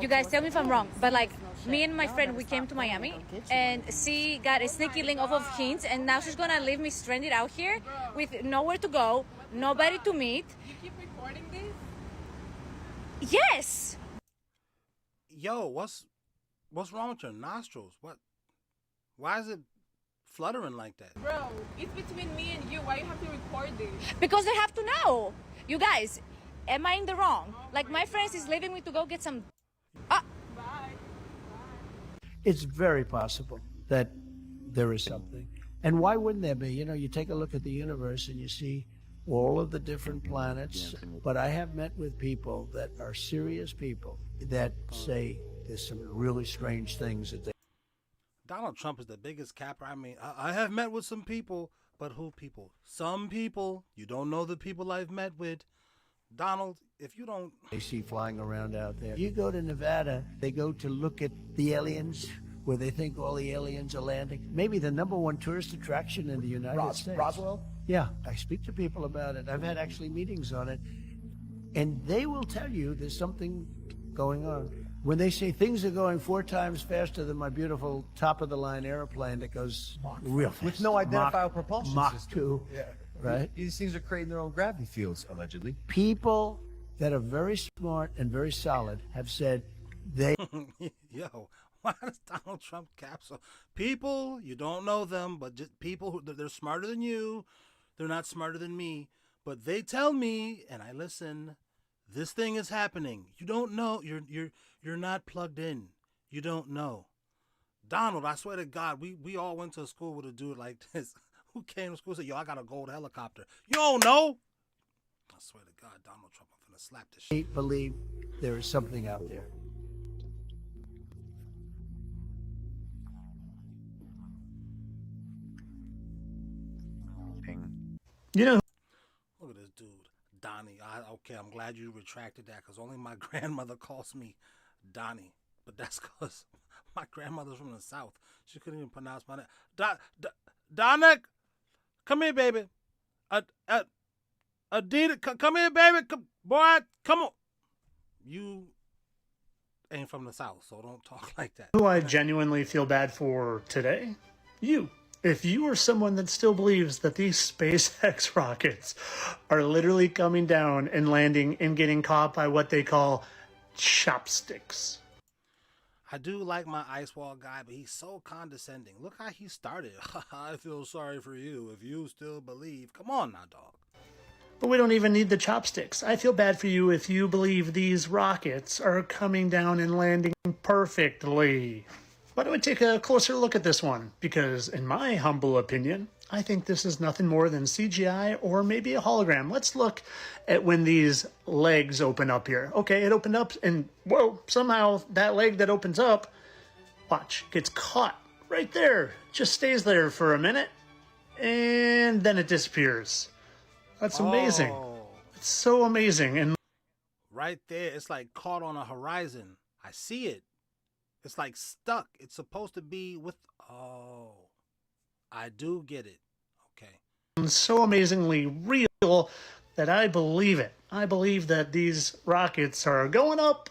You guys tell me if I'm wrong, but like me and my friend, we came to Miami and she got a sneaky link off of Hinge, and now she's gonna leave me stranded out here with nowhere to go, nobody to meet. You keep recording this? Yes. Yo, what's wrong with your nostrils? Why is it fluttering like that? Bro, it's between me and you. Why you have to record this? Because they have to know. You guys, am I in the wrong? Like my friend is leaving me to go get some. Bye. It's very possible that there is something. And why wouldn't there be? You know, you take a look at the universe and you see all of the different planets. But I have met with people that are serious people that say there's some really strange things that they. Donald Trump is the biggest capper. I mean, I have met with some people, but who people? Some people. You don't know the people I've met with. Donald, if you don't... They see flying around out there. You go to Nevada, they go to look at the aliens, where they think all the aliens are landing. Maybe the #1 tourist attraction in the United States. Roswell? Yeah, I speak to people about it. I've had actually meetings on it. And they will tell you there's something going on. When they say things are going 4 times faster than my beautiful top-of-the-line airplane that goes real fast. With no identifiable propulsion Mach system. 2. Yeah. Right? These things are creating their own gravity fields, allegedly. People that are very smart and very solid have said they... Yo, why does Donald Trump cap so... People, you don't know them, but just people who they're smarter than you. They're not smarter than me. But they tell me, and I listen, this thing is happening. You don't know. You're not plugged in. You don't know. Donald, I swear to God, we all went to school with a dude like this. Who came to school and said, yo, I got a gold helicopter. You don't know. I swear to God, Donald Trump, I'm gonna slap this shit. They believe there is something out there. You know, Look at this dude, Donnie. Okay, I'm glad you retracted that because only my grandmother calls me Donnie. But that's because my grandmother's from the South. She couldn't even pronounce my name. Donick, come here, baby. Adita, come here, baby. Boy, come on. You ain't from the South, so don't talk like that. who I genuinely feel bad for today? You. If you are someone that still believes that these SpaceX rockets are literally coming down and landing and getting caught by what they call chopsticks. I do like my ice wall guy, but he's so condescending. Look how he started. I feel sorry for you if you still believe. Come on now, dog. But we don't even need the chopsticks. I feel bad for you if you believe these rockets are coming down and landing perfectly. Why don't we take a closer look at this one? Because in my humble opinion, I think this is nothing more than CGI or maybe a hologram. Let's look at when these legs open up here. Okay, it opened up and whoa, somehow that leg that opens up, watch, gets caught right there. Just stays there for a minute and then it disappears. That's amazing. Oh, It's so amazing. And right there, it's like caught on a horizon. I see it. It's like stuck. It's supposed to be with... Oh, I do get it. Okay. so amazingly real that I believe it. I believe that these rockets are going up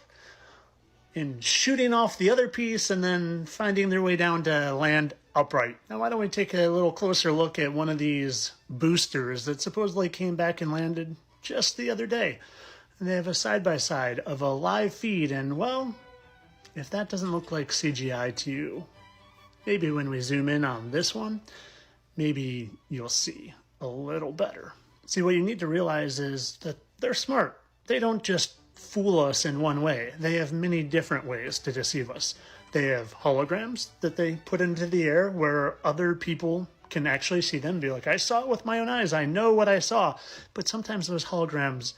and shooting off the other piece and then finding their way down to land upright. Now, why don't we take a little closer look at one of these boosters that supposedly came back and landed just the other day. And they have a side-by-side of a live feed, and well, if that doesn't look like CGI to you, maybe when we zoom in on this one, maybe you'll see a little better. See, what you need to realize is that they're smart. They don't just fool us in one way. They have many different ways to deceive us. They have holograms that they put into the air where other people can actually see them and be like, I saw it with my own eyes. I know what I saw. But sometimes those holograms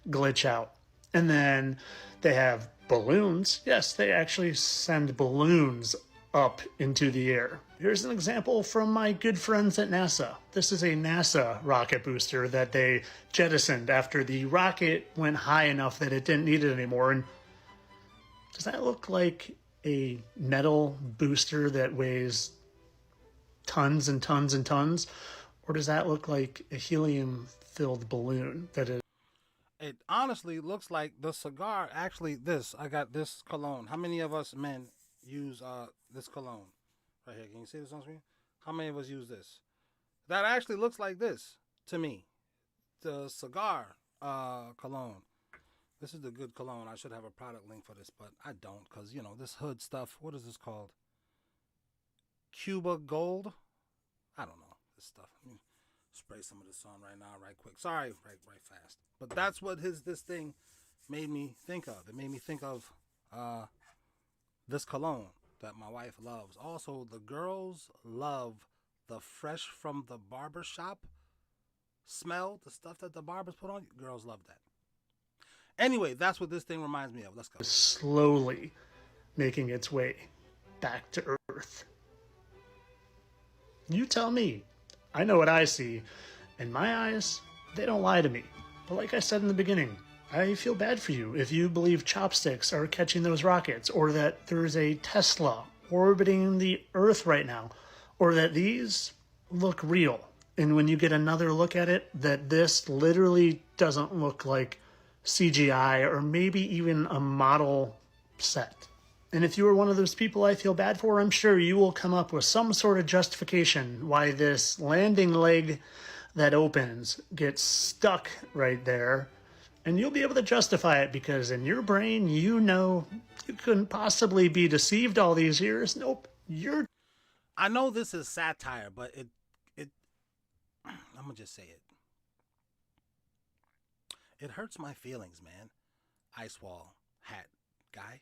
glitch out. And then they have balloons. Yes, they actually send balloons up into the air. Here's an example from my good friends at NASA. This is a NASA rocket booster that they jettisoned after the rocket went high enough that it didn't need it anymore. And does that look like a metal booster that weighs tons and tons and tons? Or does that look like a helium-filled balloon that is... It honestly looks like the cigar. Actually, I got this cologne. How many of us men use this cologne right here? Can you see this on screen? How many of us use this? That actually looks like this to me. The cigar cologne. This is the good cologne. I should have a product link for this, but I don't, because you know this hood stuff. What is this called? Cuba Gold. I don't know this stuff. Let me spray some of this on right now, right quick. Sorry, right fast. But that's what this thing made me think of. It made me think of this cologne that my wife loves. Also, the girls love the fresh from the barber shop smell, the stuff that the barbers put on. Girls love that. Anyway, that's what this thing reminds me of. Let's go. Slowly making its way back to Earth. You tell me. I know what I see. And my eyes, they don't lie to me. But like I said in the beginning, I feel bad for you if you believe chopsticks are catching those rockets, or that there's a Tesla orbiting the Earth right now, or that these look real. And when you get another look at it, that this literally doesn't look like CGI or maybe even a model set. And if you are one of those people I feel bad for, I'm sure you will come up with some sort of justification why this landing leg that opens gets stuck right there. And you'll be able to justify it because in your brain, you know you couldn't possibly be deceived all these years. Nope, you're... I know this is satire, but it I'm gonna just say it. It hurts my feelings, man. Ice wall hat guy.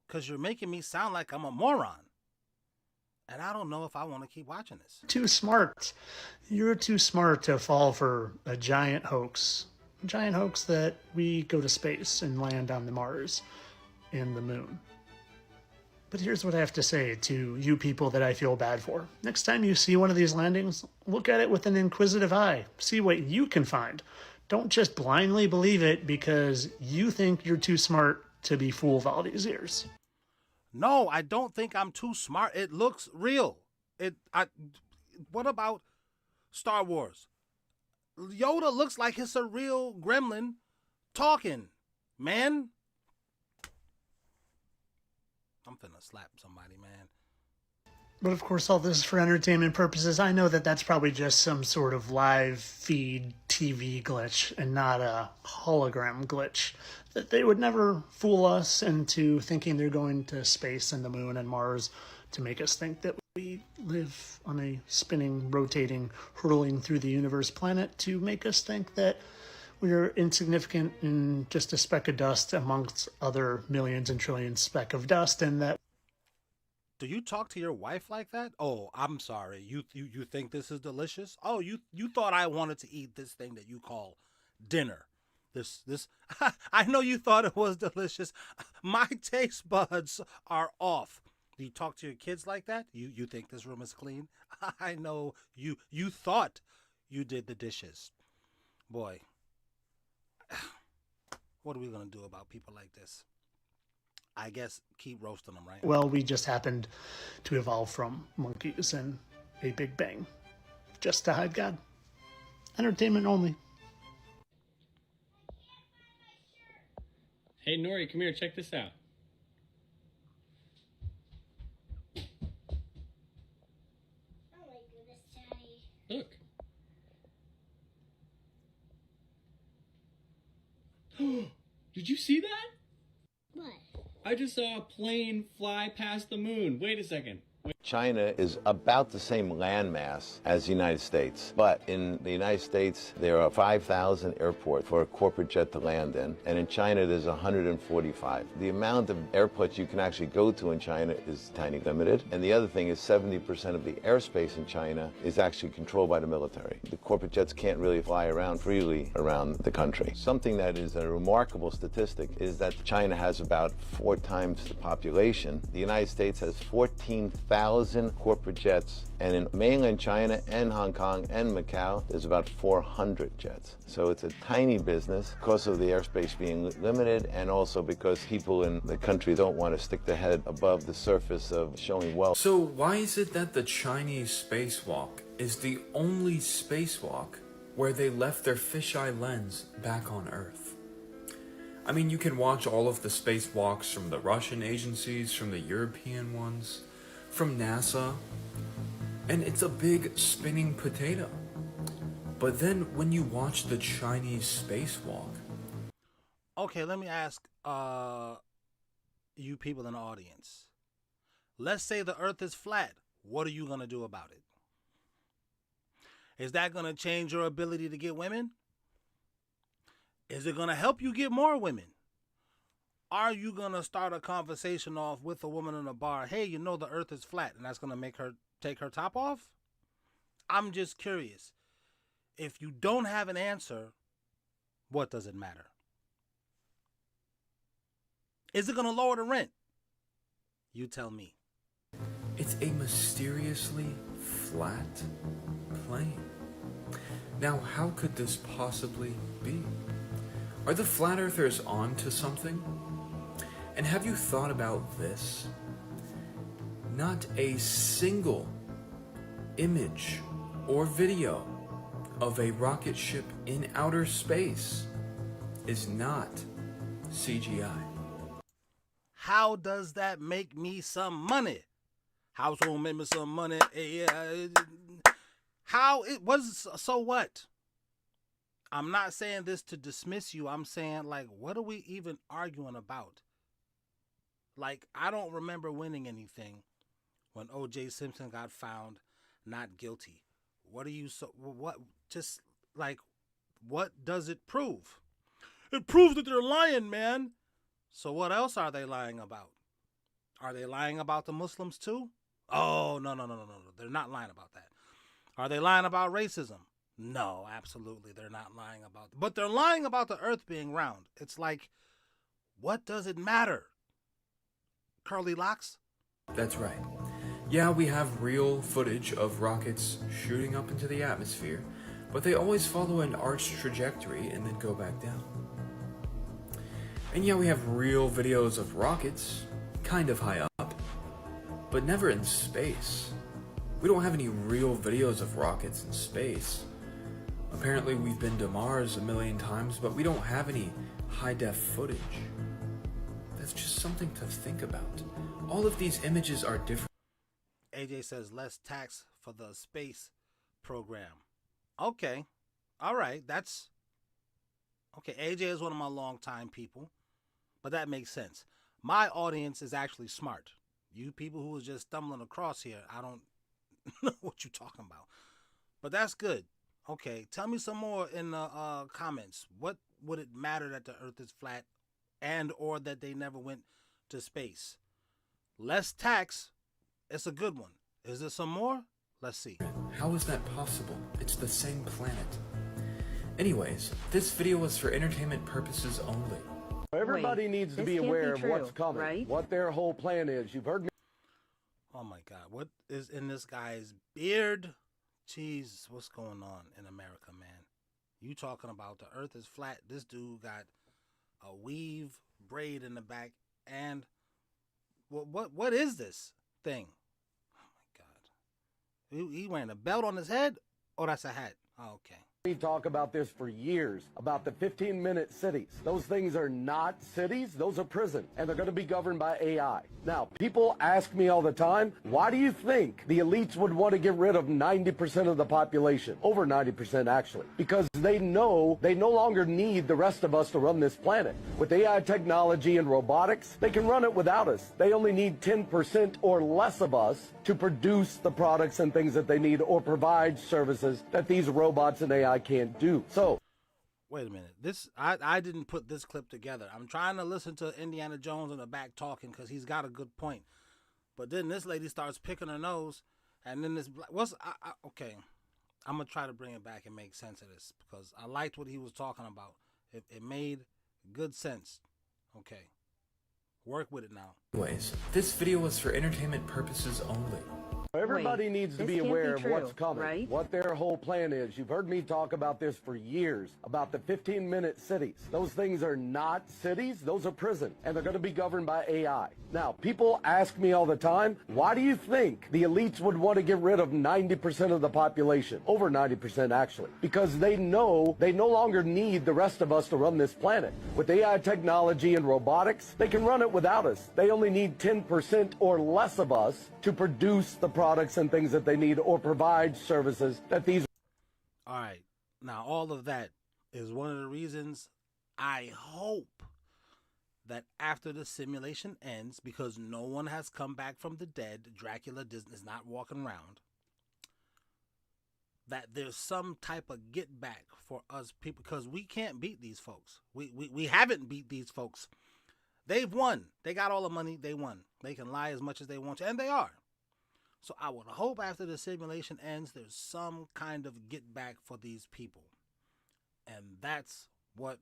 Because you're making me sound like I'm a moron. And I don't know if I want to keep watching this. Too smart. You're too smart to fall for a giant hoax. A giant hoax that we go to space and land on the Mars and the moon. But here's what I have to say to you people that I feel bad for. Next time you see one of these landings, look at it with an inquisitive eye. See what you can find. Don't just blindly believe it because you think you're too smart to be fooled all these years. No, I don't think I'm too smart. It looks real. What about Star Wars? Yoda looks like it's a real gremlin talking, man. I'm finna slap somebody, man. But of course, all this is for entertainment purposes. I know that that's probably just some sort of live feed TV glitch and not a hologram glitch. That they would never fool us into thinking they're going to space and the moon and Mars to make us think that we live on a spinning, rotating, hurtling through the universe planet, to make us think that we're insignificant and just a speck of dust amongst other millions and trillions speck of dust, and that... Do you talk to your wife like that? Oh, I'm sorry. You think this is delicious? Oh, you thought I wanted to eat this thing that you call dinner. This I know you thought it was delicious. My taste buds are off. Do you talk to your kids like that? You think this room is clean? I know you thought you did the dishes. Boy, what are we going to do about people like this? I guess keep roasting them, right? Well, we just happened to evolve from monkeys in a Big Bang. Just to hide God. Entertainment only. Hey, Nori, come here. Check this out. Oh my goodness, Daddy. Look. Did you see that? What? I just saw a plane fly past the moon. Wait a second. China is about the same landmass as the United States, but in the United States there are 5,000 airports for a corporate jet to land in, and in China there's 145. The amount of airports you can actually go to in China is tiny limited, and the other thing is 70% of the airspace in China is actually controlled by the military. The corporate jets can't really fly around freely around the country. Something that is a remarkable statistic is that China has about 4 times the population. The United States has 14,000 corporate jets, and in mainland China and Hong Kong and Macau there's about 400 jets. So it's a tiny business because of the airspace being limited, and also because people in the country don't want to stick their head above the surface of showing wealth. So why is it that the Chinese spacewalk is the only spacewalk where they left their fisheye lens back on Earth. I mean, you can watch all of the spacewalks from the Russian agencies, from the European ones, from NASA, and it's a big spinning potato. But then when you watch the Chinese spacewalk... Okay, let me ask you people in the audience. Let's say the Earth is flat. What are you going to do about it? Is that going to change your ability to get women? Is it going to help you get more women? Are you going to start a conversation off with a woman in a bar? Hey, you know the Earth is flat, and that's going to make her take her top off? I'm just curious. If you don't have an answer, what does it matter? Is it going to lower the rent? You tell me. It's a mysteriously flat plane. Now, how could this possibly be? Are the flat earthers on to something? And have you thought about this? Not a single image or video of a rocket ship in outer space is not CGI. How does that make me some money? How's gonna make me some money? How it was, so what? I'm not saying this to dismiss you. I'm saying, like, what are we even arguing about? Like, I don't remember winning anything when O.J. Simpson got found not guilty. What does it prove? It proves that they're lying, man. So what else are they lying about? Are they lying about the Muslims too? Oh, no. They're not lying about that. Are they lying about racism? No, absolutely. They're not lying about it. But they're lying about the earth being round. It's like, what does it matter? Curly locks? That's right. Yeah, we have real footage of rockets shooting up into the atmosphere, but they always follow an arched trajectory and then go back down. And yeah, we have real videos of rockets, kind of high up, but never in space. We don't have any real videos of rockets in space. Apparently we've been to Mars a million times, but we don't have any high-def footage. That's just something to think about. All of these images are different. AJ says less tax for the space program. Okay. All right. That's... Okay, AJ is one of my longtime people, but that makes sense. My audience is actually smart. You people who was just stumbling across here, I don't know what you're talking about. But that's good. Okay, tell me some more in the comments. What would it matter that the earth is flat and or that they never went to space? Less tax, it's a good one. Is there some more? Let's see. How is that possible? It's the same planet. Anyways, this video was for entertainment purposes only. Everybody needs to be aware of what's coming, right? What their whole plan is. You've heard me. Oh my God, what is in this guy's beard? Jeez, what's going on in America, man? You talking about the earth is flat. This dude got a weave braid in the back. And what is this thing? Oh my God. He wearing a belt on his head? Oh, that's a hat. Oh, okay. We talk about this for years, about the 15-minute cities. Those things are not cities, those are prisons, and they're going to be governed by AI. Now, people ask me all the time, why do you think the elites would want to get rid of 90% of the population? Over 90% actually. Because they know they no longer need the rest of us to run this planet. With AI technology and robotics, they can run it without us. They only need 10% or less of us to produce the products and things that they need or provide services that these robots and AI can't do. So, wait a minute. I didn't put this clip together. I'm trying to listen to Indiana Jones in the back talking because he's got a good point. But then this lady starts picking her nose, and then this okay. I'm gonna try to bring it back and make sense of this because I liked what he was talking about. It made good sense. Okay, work with it now. Anyways, this video was for entertainment purposes only. Everybody needs to be aware of what's coming, what their whole plan is. You've heard me talk about this for years, about the 15-minute cities. Those things are not cities, those are prisons, and they're going to be governed by AI. Now, people ask me all the time, why do you think the elites would want to get rid of 90% of the population? Over 90%, actually. Because they know they no longer need the rest of us to run this planet. With AI technology and robotics, they can run it without us. They only need 10% or less of us to produce the products and things that they need or provide services that these. All right. Now, all of that is one of the reasons I hope that after the simulation ends, because no one has come back from the dead, Dracula is not walking around, that there's some type of get back for us people, because we can't beat these folks. We haven't beat these folks. They've won. They got all the money. They won. They can lie as much as they want to, and they are. So I would hope after the simulation ends, there's some kind of get back for these people. And that's what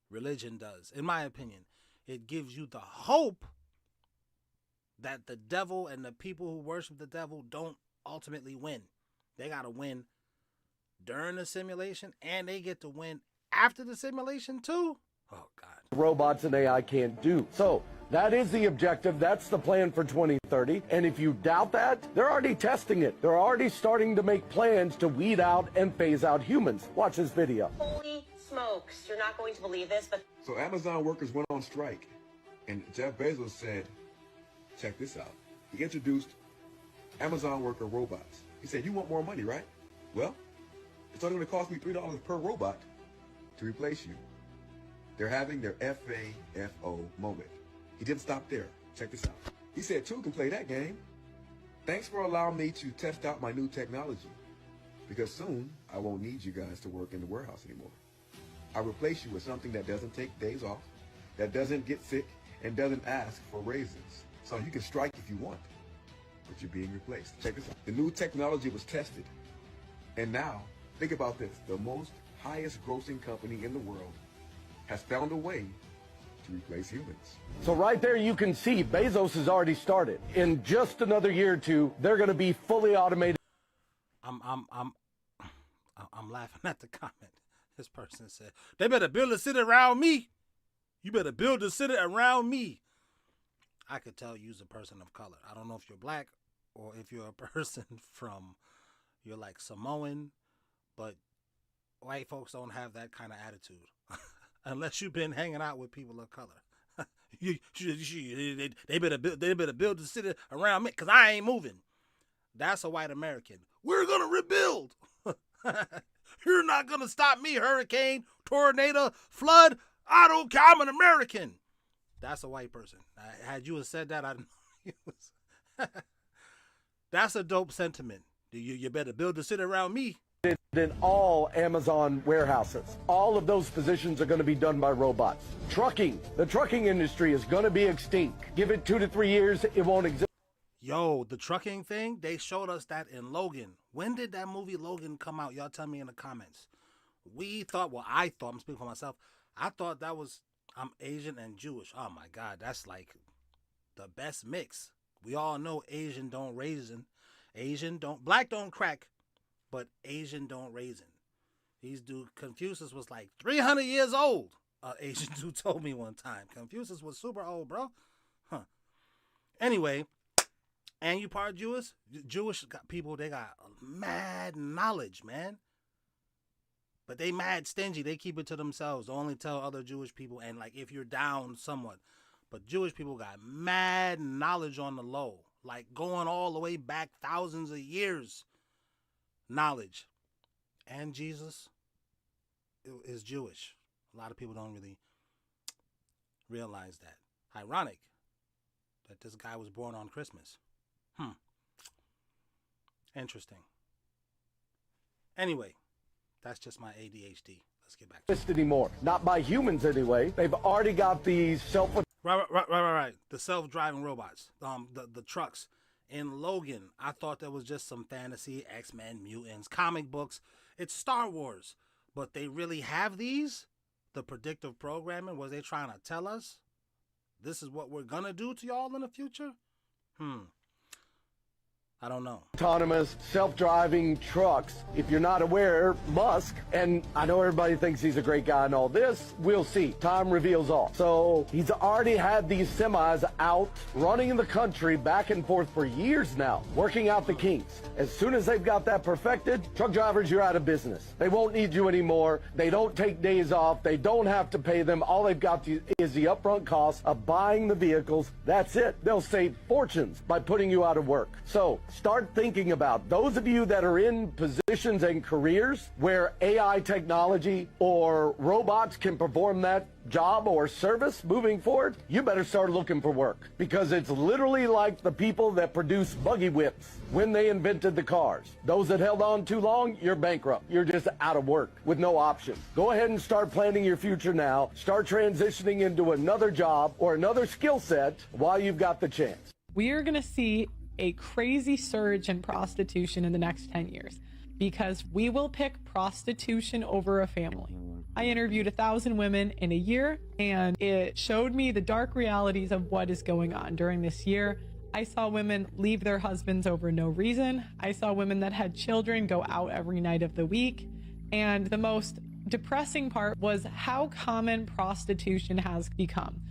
religion does, in my opinion. It gives you the hope that the devil and the people who worship the devil don't ultimately win. They got to win during the simulation, and they get to win after the simulation too. Oh, God. Robots and AI can't do. So that is the objective. That's the plan for 2030. And if you doubt that, they're already testing it. They're already starting to make plans to weed out and phase out humans. Watch this video. Holy smokes, you're not going to believe this, but... So Amazon workers went on strike, and Jeff Bezos said, check this out. He introduced Amazon worker robots. He said, you want more money, right? Well, it's only going to cost me $3 per robot to replace you. They're having their FAFO moment. He didn't stop there. Check this out. He said, two can play that game. Thanks for allowing me to test out my new technology, because soon I won't need you guys to work in the warehouse anymore. I'll replace you with something that doesn't take days off, that doesn't get sick, and doesn't ask for raises. So you can strike if you want, but you're being replaced. Check this out. The new technology was tested, and now, think about this. The most highest grossing company in the world has found a way to replace humans. So right there you can see Bezos has already started. In just another year or two, they're going to be fully automated. I'm laughing at the comment. This person said, they better build a city around me. You better build a city around me. I could tell you's a person of color. I don't know if you're black or if you're a person you're like Samoan, but white folks don't have that kind of attitude. Unless you've been hanging out with people of color. They better build the city around me, because I ain't moving. That's a white American. We're going to rebuild. You're not going to stop me, hurricane, tornado, flood. I don't care. I'm an American. That's a white person. Had you have said that, I don't know. That's a dope sentiment. You better build the city around me. In all Amazon warehouses. All of those positions are going to be done by robots. Trucking. The trucking industry is going to be extinct. Give it 2 to 3 years, it won't exist. Yo, the trucking thing, they showed us that in Logan. When did that movie Logan come out? Y'all tell me in the comments. I thought, I'm speaking for myself, I thought that was, I'm Asian and Jewish. Oh my God, that's like the best mix. We all know Asian don't raisin. Black don't crack. But Asian don't raisin. These dude, Confucius was like 300 years old. Asian dude told me one time. Confucius was super old, bro. Huh. Anyway, and you part Jewish? Jewish people, they got mad knowledge, man. But they mad stingy. They keep it to themselves. They only tell other Jewish people, and like if you're down somewhat. But Jewish people got mad knowledge on the low. Like going all the way back thousands of years. Knowledge. And Jesus is Jewish. A lot of people don't really realize that. Ironic that this guy was born on Christmas. Interesting. Anyway, that's just my ADHD. Let's get back to it. Anymore. Not by humans anyway. They've already got these Right. The self-driving robots. The trucks. In Logan, I thought that was just some fantasy, X-Men, mutants, comic books. It's Star Wars. But they really have these? The predictive programming? Was they trying to tell us this is what we're going to do to y'all in the future? I don't know. Autonomous, self-driving trucks. If you're not aware, Musk, and I know everybody thinks he's a great guy and all this, we'll see. Time reveals all. So he's already had these semis out running in the country back and forth for years now, working out the kinks. As soon as they've got that perfected, truck drivers, you're out of business. They won't need you anymore. They don't take days off. They don't have to pay them. All they've got is the upfront cost of buying the vehicles. That's it. They'll save fortunes by putting you out of work. So start thinking about those of you that are in positions and careers where AI technology or robots can perform that job or service moving forward. You better start looking for work, because it's literally like the people that produced buggy whips when they invented the cars. Those that held on too long, you're bankrupt. You're just out of work with no option. Go ahead and start planning your future now. Start transitioning into another job or another skill set while you've got the chance. We are going to see a crazy surge in prostitution in the next 10 years because we will pick prostitution over a family. I interviewed 1,000 women in a year, and it showed me the dark realities of what is going on during this year. I saw women leave their husbands over no reason. I saw women that had children go out every night of the week. And the most depressing part was how common prostitution has become.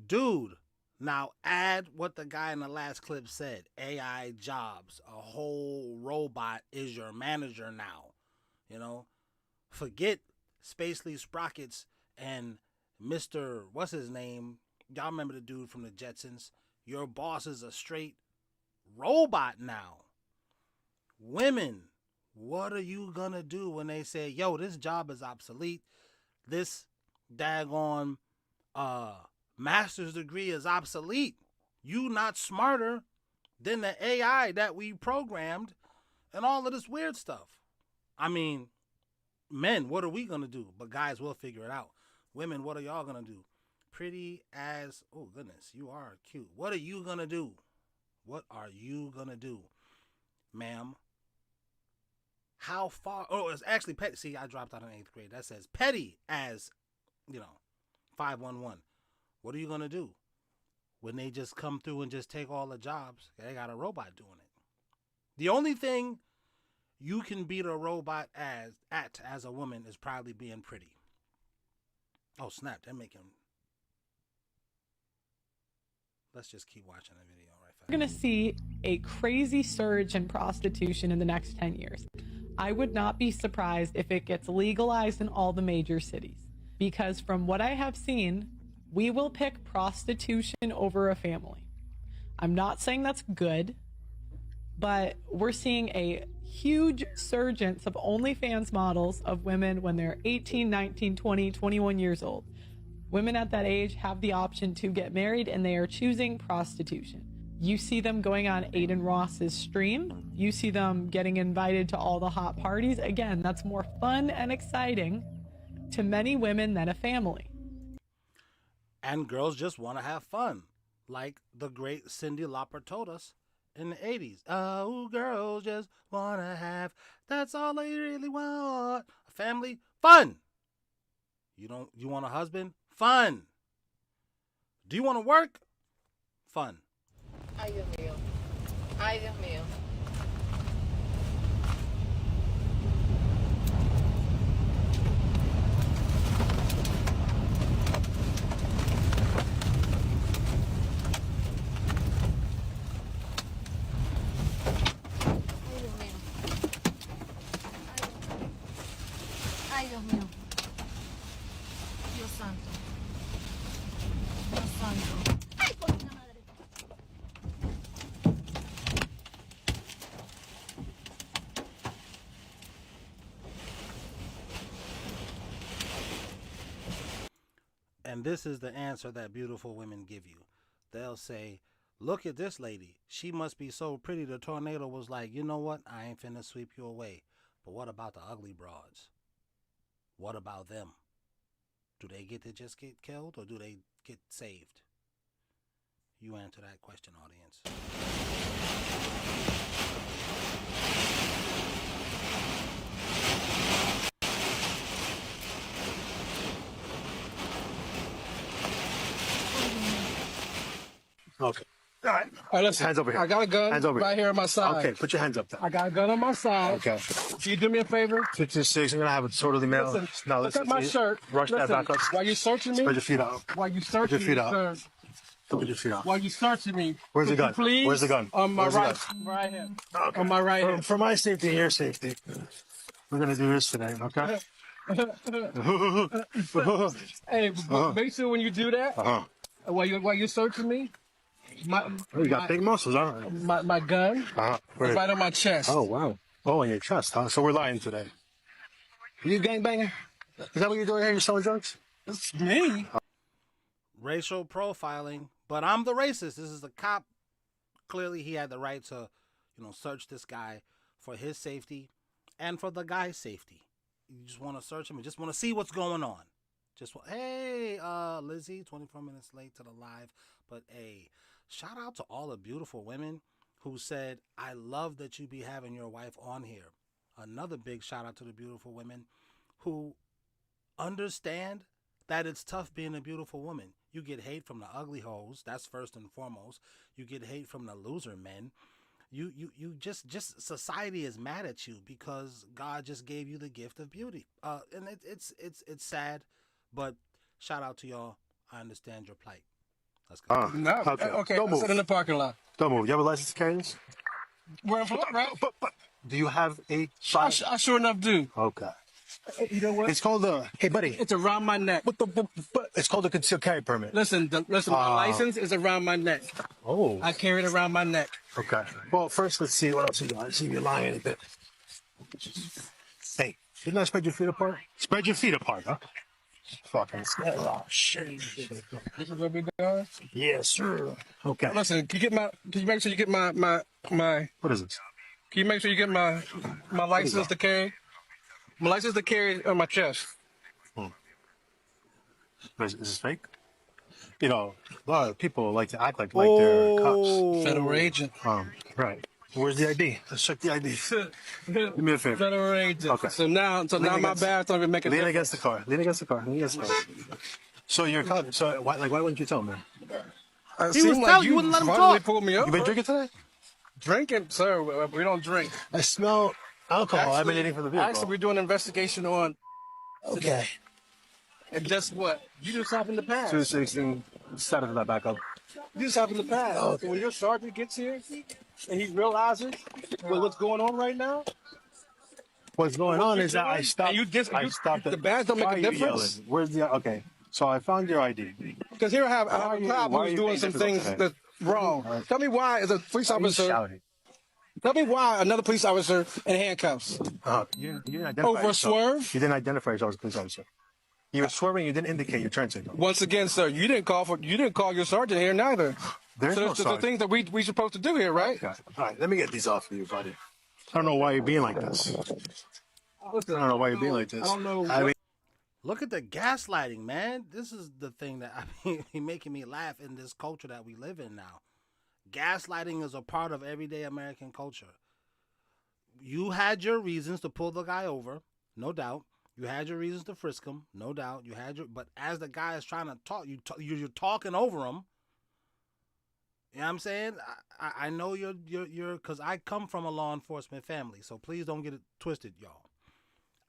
Dude, now add what the guy in the last clip said. AI jobs. A whole robot is your manager now. You know? Forget Spacely Sprockets and Mr. What's his name? Y'all remember the dude from the Jetsons? Your boss is a straight robot now. Women, what are you gonna do when they say, yo, this job is obsolete? This daggone master's degree is obsolete. You not smarter than the AI that we programmed and all of this weird stuff. I mean, men, what are we gonna do? But guys, we'll figure it out. Women, what are y'all gonna do? Pretty as, oh goodness, you are cute. What are you gonna do? What are you gonna do, ma'am? How far? Oh, it's actually petty. See, I dropped out in 8th grade. That says petty as, 511. What are you gonna do when they just come through and just take all the jobs? They got a robot doing it. The only thing you can beat a robot as a woman is probably being pretty. Oh snap! They're making. Let's just keep watching the video right fast. We're going to see a crazy surge in prostitution in the next 10 years. I would not be surprised if it gets legalized in all the major cities, because from what I have seen, we will pick prostitution over a family. I'm not saying that's good, but we're seeing a huge surgence of OnlyFans models of women when they're 18, 19, 20, 21 years old. Women at that age have the option to get married, and they are choosing prostitution. You see them going on Aiden Ross's stream. You see them getting invited to all the hot parties. Again, that's more fun and exciting to many women than a family. And girls just want to have fun, like the great Cyndi Lauper told us in the 80s. Oh, girls just want to have, that's all they really want. A family, fun. You want a husband? Fun. Do you want to work? Fun. Ay, Dios mío. Ay, Dios mío. Ay, Dios mío. Dios santo. Dios santo. Ay, por la madre. And this is the answer that beautiful women give you. They'll say, look at this lady. She must be so pretty. The tornado was like, you know what? I ain't finna sweep you away. But what about the ugly broads? What about them? Do they get to just get killed, or do they get saved? You answer that question, audience. Okay. All right. All right, listen. Hands over here. I got a gun Hands over right here on my side. Okay, put your hands up there. I got a gun on my side. Okay. Can you do me a favor? 56, I'm going to have it totally mailed. Listen, No, look at my shirt. Rush that Listen, back up. while you're searching me. Spread your feet out. While you Put searching your feet me, out. sir. Put your feet out. While you searching me. Where's the gun? Please. Where's the gun? On my Where's the right. gun? Right here. Okay. On my right hand. For my safety and your safety, we're going to do this today, okay? Hey, make sure when you do that, while you're searching me, you got big muscles, all right. My gun is right on my chest. Oh, wow. Oh, on your chest, huh? So we're lying today. Are you a gangbanger? Is that what you're doing here? You're selling drugs? It's me. Racial profiling, but I'm the racist. This is the cop. Clearly, he had the right to, search this guy for his safety and for the guy's safety. You just want to search him. You just want to see what's going on. Hey, Lizzie, 24 minutes late to the live. But, hey, shout out to all the beautiful women who said, I love that you be having your wife on here. Another big shout out to the beautiful women who understand that it's tough being a beautiful woman. You get hate from the ugly hoes. That's first and foremost. You get hate from the loser men. You just society is mad at you because God just gave you the gift of beauty. And it's sad, but shout out to y'all. I understand your plight. Let's go. Okay. Don't move. Sit in the parking lot. Don't move. You have a license to carry this? We're in Florida, right? Do you have a... I sure enough do. Okay. You know what? It's called a... Hey, buddy. It's around my neck. It's called a concealed carry permit. Listen, my license is around my neck. Oh. I carry it around my neck. Okay. Well, first, let's see what else you got. Let's see if you're lying a bit. Hey, didn't I spread your feet apart? Spread your feet apart, huh? Fucking oh, shit. This is where we going? Yes, sir. Okay. Listen, can you make sure you get my What is this? Can you make sure you get my license to carry? My license to carry on my chest. Is this fake? A lot of people like to act like they're cops. Federal agent. Right. Where's the ID? Let's check the ID. Do me a favor. Federal agent. Okay. So now my bad's not gonna make a Lean difference. against the car. Lean against the car. So you're a cop. So why wouldn't you tell me? He was telling you wouldn't let him talk. Pull me up. You been drinking today? Drinking, sir. We don't drink. I smell alcohol emanating from the vehicle. Actually, we're doing an investigation on. Okay. And just what? You just happened to pass. 216. Started that back up. You just happened to pass. Oh, So when your sergeant gets here and he realizes what's going on right now. What's going on is that I stopped. I stopped. The badge don't make a difference. Where's the okay? So I found your ID. Because here I have a cop who's doing some things that's wrong. Tell me why, as a police officer. Tell me why another police officer in handcuffs. You didn't identify over a swerve. You didn't identify yourself as a police officer. You were swerving. You didn't indicate your turn signal. Once again, sir, you didn't call your sergeant here neither. There's no the sergeant. things that we supposed to do here, right? Okay. All right, let me get these off of you, buddy. I don't know why you're being like this. I don't know why you're being like this. I don't know. Look at the gaslighting, man. This is the thing that making me laugh in this culture that we live in now. Gaslighting is a part of everyday American culture. You had your reasons to pull the guy over, no doubt. You had your reasons to frisk him, no doubt. But as the guy is trying to talk, you're talking over him. You know what I'm saying? I know you're because I come from a law enforcement family, so please don't get it twisted, y'all.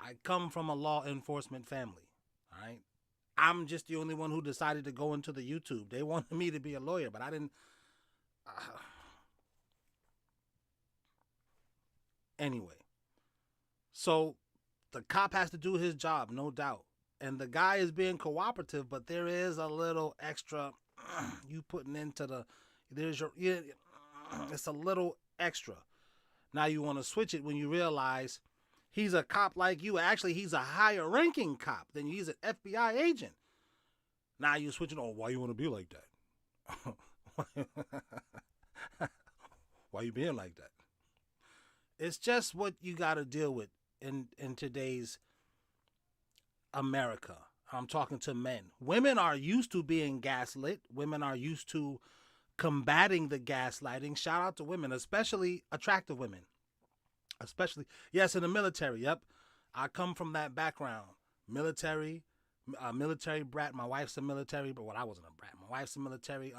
I come from a law enforcement family, all right? I'm just the only one who decided to go into the YouTube. They wanted me to be a lawyer, but I didn't. Anyway, so the cop has to do his job, no doubt. And the guy is being cooperative, but there is a little extra you putting into the, it's a little extra. Now you want to switch it when you realize he's a cop like you. Actually, he's a higher ranking cop than you. He's an FBI agent. Now you switch it, why you want to be like that? Why you being like that? It's just what you got to deal with in today's America. I'm talking to men. Women are used to being gaslit. Women are used to combating the gaslighting. Shout out to women, especially attractive women. Especially, yes, in the military. Yep. I come from that background. Military brat. My wife's a military, but I wasn't a brat. My wife's a military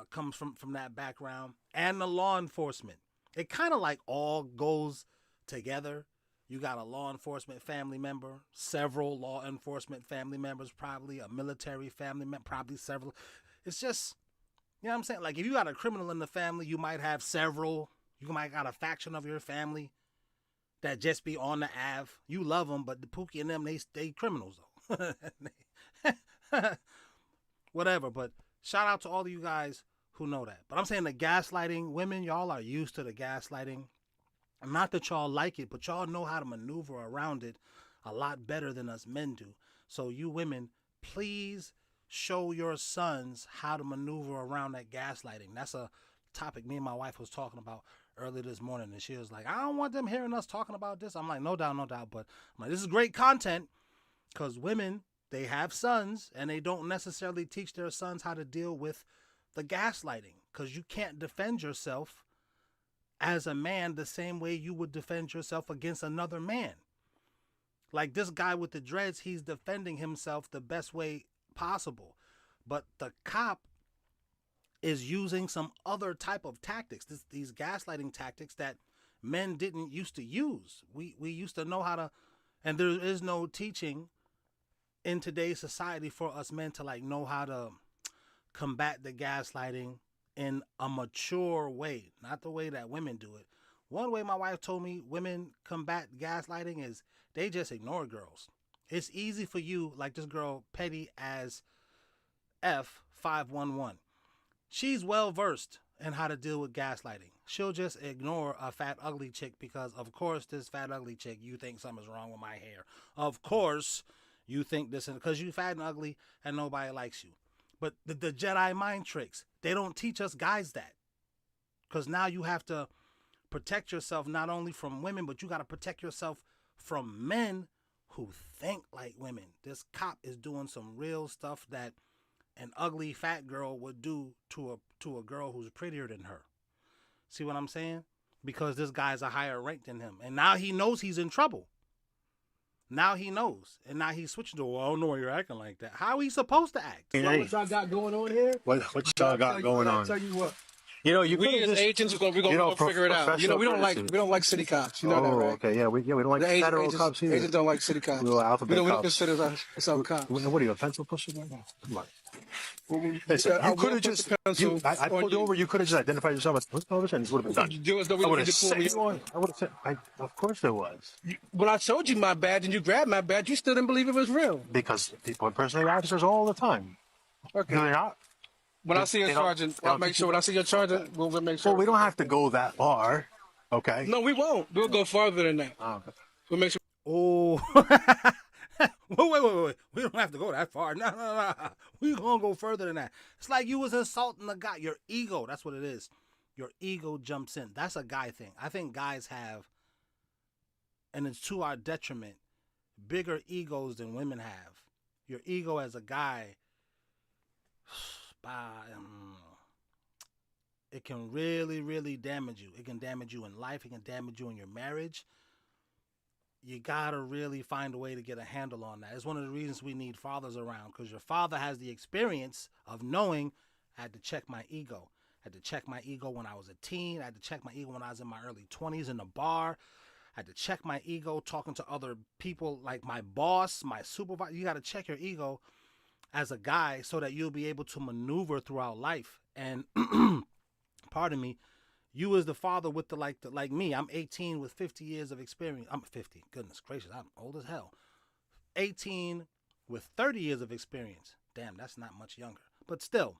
comes from that background, and the law enforcement. It kind of like all goes together. You got a law enforcement family member, several law enforcement family members, probably a military family member, probably several. It's just, you know what I'm saying? Like if you got a criminal in the family, you might have several. You might got a faction of your family that just be on the Ave. You love them, but the Pookie and them, they criminals though. Whatever, but shout out to all of you guys who know that. But I'm saying the gaslighting, women, y'all are used to the gaslighting. Not that y'all like it, but y'all know how to maneuver around it a lot better than us men do. So you women, please show your sons how to maneuver around that gaslighting. That's a topic me and my wife was talking about earlier this morning, and she was like, I don't want them hearing us talking about this. I'm like, no doubt, but I'm like, this is great content, because women, they have sons, and they don't necessarily teach their sons how to deal with the gaslighting, because you can't defend yourself as a man the same way you would defend yourself against another man. Like this guy with the dreads, he's defending himself the best way possible. But the cop is using some other type of tactics, these gaslighting tactics that men didn't used to use. We used to know how to, and there is no teaching in today's society for us men to like know how to combat the gaslighting in a mature way, not the way that women do it. One way my wife told me women combat gaslighting is they just ignore girls. It's easy for you, like this girl Petty as F511. She's well versed in how to deal with gaslighting. She'll just ignore a fat ugly chick because of course this fat ugly chick, you think something's wrong with my hair. Of course you think this, because you fat and ugly and nobody likes you. But the Jedi mind tricks, they don't teach us guys that. Because now you have to protect yourself not only from women, but you got to protect yourself from men who think like women. This cop is doing some real stuff that an ugly fat girl would do to a girl who's prettier than her. See what I'm saying? Because this guy's a higher rank than him. And now he knows he's in trouble. Now he knows. And now he's switching to, well, I don't know why you're acting like that. How he supposed to act? Hey. What y'all got going on here? What y'all got going on? I'll tell you what. You know, We as agents, we're gonna figure it out. You know, we don't like city cops. You know that, right? Okay, yeah, we don't like The federal cops either. Agents don't like city cops. We don't consider ourselves cops. What are you, a pencil pusher? Come on. Listen, you could have just. I pulled you over. You could have just identified yourself as police officer, and this would have been done. Do as though we would have pulled me on. I would have said, of course there was. When I showed you my badge and you grabbed my badge, you still didn't believe it was real. Because people impersonate officers all the time. Okay. No, they're not. When I see a sergeant, I'll make sure. When I see your sergeant, we'll make sure. Well, we don't have to go that far, okay? No, we won't. We'll go farther than that. Oh, okay. We'll make sure. Oh, wait. We don't have to go that far. No. We're going to go further than that. It's like you was insulting the guy. Your ego, that's what it is. Your ego jumps in. That's a guy thing. I think guys have, and it's to our detriment, bigger egos than women have. Your ego as a guy, it can really, really damage you. It can damage you in life. It can damage you in your marriage. You got to really find a way to get a handle on that. It's one of the reasons we need fathers around, because your father has the experience of knowing I had to check my ego. I had to check my ego when I was a teen. I had to check my ego when I was in my early 20s in the bar. I had to check my ego talking to other people like my boss, my supervisor. You got to check your ego as a guy so that you'll be able to maneuver throughout life. And pardon me, you as the father with like me, I'm 18 with 50 years of experience. I'm 50. Goodness gracious, I'm old as hell. 18 with 30 years of experience. Damn, that's not much younger. But still,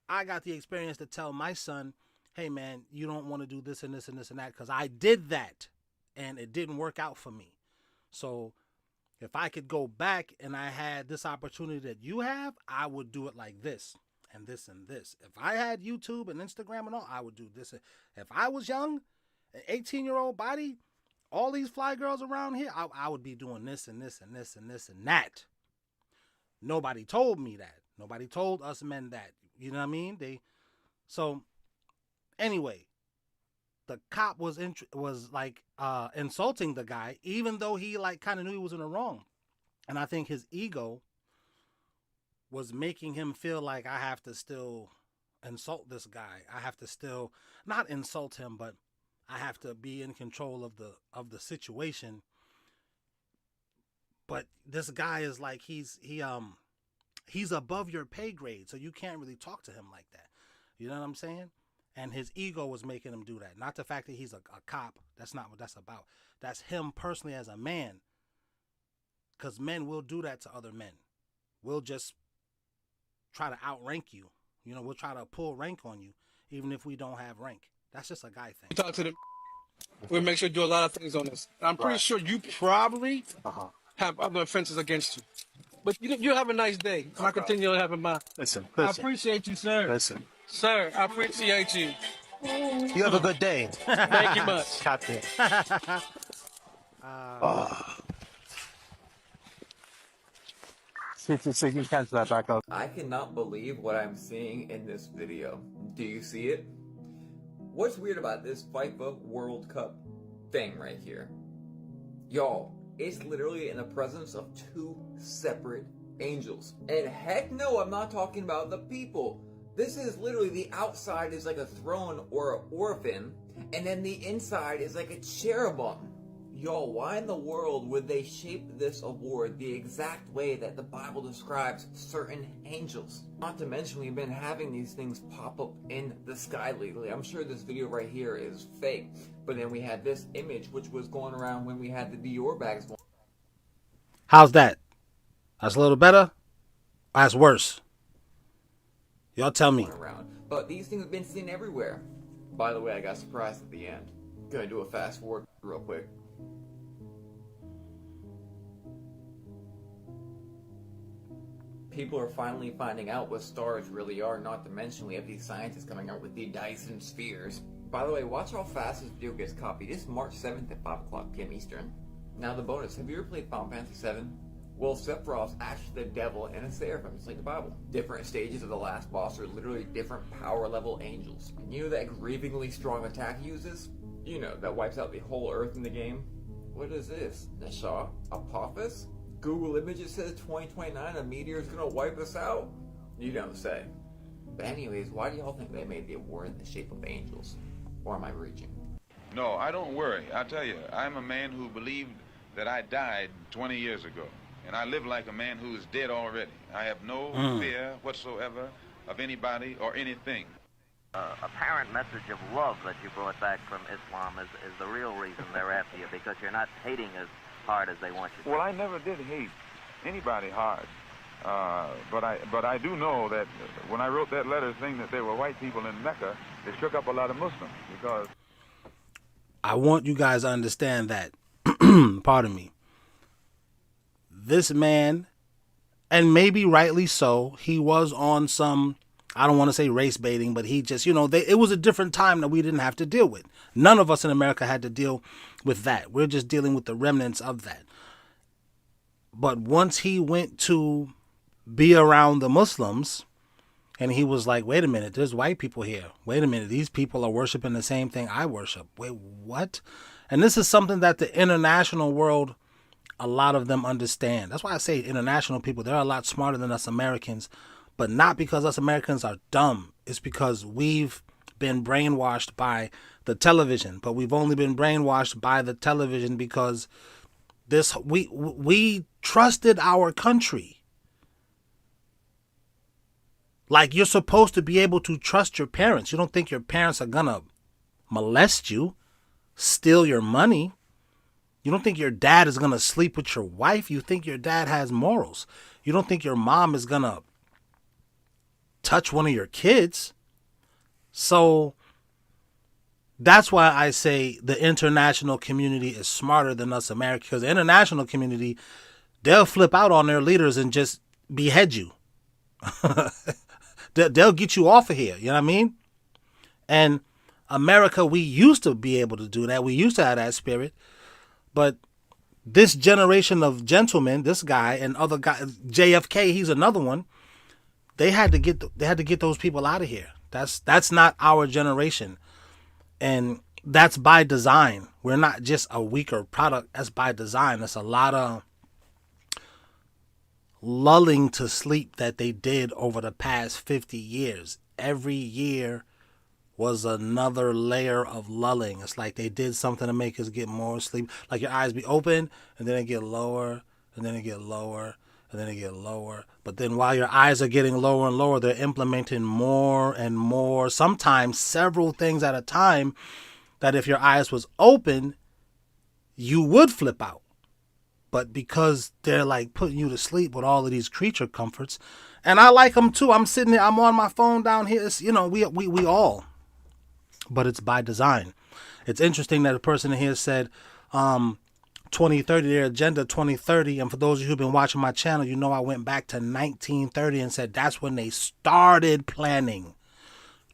I got the experience to tell my son, hey man, you don't want to do this and this and this and that, because I did that and it didn't work out for me. So if I could go back and I had this opportunity that you have, I would do it like this and this and this. If I had YouTube and Instagram and all, I would do this. If I was young, an 18-year-old body, all these fly girls around here, I would be doing this and this and this and this and that. Nobody told me that. Nobody told us men that. You know what I mean? So anyway, the cop was insulting the guy, even though he like kind of knew he was in the wrong. And I think his ego was making him feel like I have to still insult this guy. I have to still not insult him, but I have to be in control of the situation. But this guy is like he's above your pay grade, so you can't really talk to him like that. You know what I'm saying? And his ego was making him do that. Not the fact that he's a cop. That's not what that's about. That's him personally as a man. Because men will do that to other men. We'll just try to outrank you. You know, we'll try to pull rank on you, even if we don't have rank. That's just a guy thing. Talk to them. We'll make sure you do a lot of things on this. I'm pretty sure you probably have other offenses against you. But you have a nice day. I continue having mine. Listen. I appreciate you, sir. Listen. Sir, I appreciate you. You have a good day. Thank you much. Captain. See if you can catch that back up. I cannot believe what I'm seeing in this video. Do you see it? What's weird about this FIFA World Cup thing right here? Y'all, it's literally in the presence of two separate angels. And heck no, I'm not talking about the people. This is literally, the outside is like a throne or an orphan, and then the inside is like a cherubim. Y'all, why in the world would they shape this award the exact way that the Bible describes certain angels? Not to mention, we've been having these things pop up in the sky lately. I'm sure this video right here is fake, but then we had this image which was going around when we had the Dior bags. How's that? That's a little better? That's worse. Y'all tell me. But these things have been seen everywhere. By the way, I got surprised at the end. Gonna do a fast forward real quick. People are finally finding out what stars really are, not to mention we have these scientists coming out with the Dyson spheres. By the way, watch how fast this video gets copied. It's March 7th at 5 o'clock p.m. Eastern. Now the bonus, have you ever played Final Fantasy 7? Well, Sephiroth's actually the devil and a seraphim, just like the Bible. Different stages of the last boss are literally different power level angels. And you know that grievingly strong attack he uses? You know, that wipes out the whole earth in the game? What is this? Nasha? Apophis? Google Images says 2029 a meteor is gonna wipe us out? You don't say. But anyways, why do y'all think they made the award in the shape of angels? Or am I reaching? No, I don't worry. I tell you, I'm a man who believed that I died 20 years ago. And I live like a man who is dead already. I have no fear whatsoever of anybody or anything. Apparent message of love that you brought back from Islam is the real reason they're after you, because you're not hating as hard as they want you to. Well, I never did hate anybody hard. But I do know that when I wrote that letter saying that there were white people in Mecca, it shook up a lot of Muslims because... I want you guys to understand that, pardon me, this man, and maybe rightly so, he was on some, I don't want to say race baiting, but he just, it was a different time that we didn't have to deal with. None of us in America had to deal with that. We're just dealing with the remnants of that. But once he went to be around the Muslims, and he was like, wait a minute, there's white people here. Wait a minute, these people are worshiping the same thing I worship. Wait, what? And this is something that the international world, a lot of them understand. That's why I say international people, they're a lot smarter than us Americans, but not because us Americans are dumb. It's because we've been brainwashed by the television, but we've only been brainwashed by the television because we trusted our country. Like, you're supposed to be able to trust your parents. You don't think your parents are gonna molest you, steal your money. You don't think your dad is going to sleep with your wife. You think your dad has morals. You don't think your mom is going to touch one of your kids. So that's why I say the international community is smarter than us Americans. Because the international community, they'll flip out on their leaders and just behead you. They'll get you off of here. You know what I mean? And America, we used to be able to do that. We used to have that spirit. But this generation of gentlemen, this guy and other guys, JFK, he's another one. They had to get those people out of here. That's not our generation, and that's by design. We're not just a weaker product. That's by design. That's a lot of lulling to sleep that they did over the past 50 years. every year was another layer of lulling. It's like they did something to make us get more sleep. Like your eyes be open, and then it get lower, and then it get lower, and then it get lower. But then while your eyes are getting lower and lower, they're implementing more and more, sometimes several things at a time, that if your eyes was open, you would flip out. But because they're like putting you to sleep with all of these creature comforts, and I like them too. I'm sitting there, I'm on my phone down here. It's, you know, we all, but it's by design. It's interesting that a person in here said 2030, their agenda 2030. And for those of you who've been watching my channel, you know I went back to 1930 and said that's when they started planning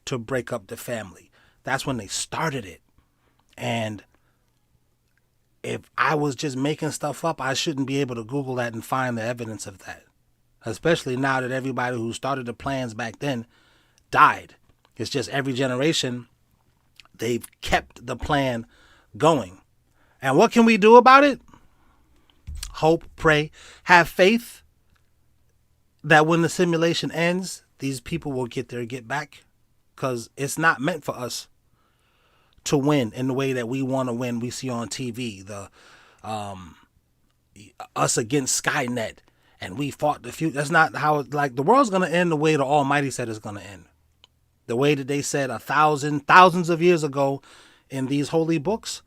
to break up the family. That's when they started it. And if I was just making stuff up, I shouldn't be able to Google that and find the evidence of that. Especially now that everybody who started the plans back then died. It's just every generation, they've kept the plan going. And what can we do about it? Hope, pray, have faith that when the simulation ends, these people will get their get back. Because it's not meant for us to win in the way that we want to win. We see on TV, the us against Skynet, and we fought the future. That's not how it, like, the world's going to end the way the Almighty said it's going to end. The way that they said thousands of years ago in these holy books,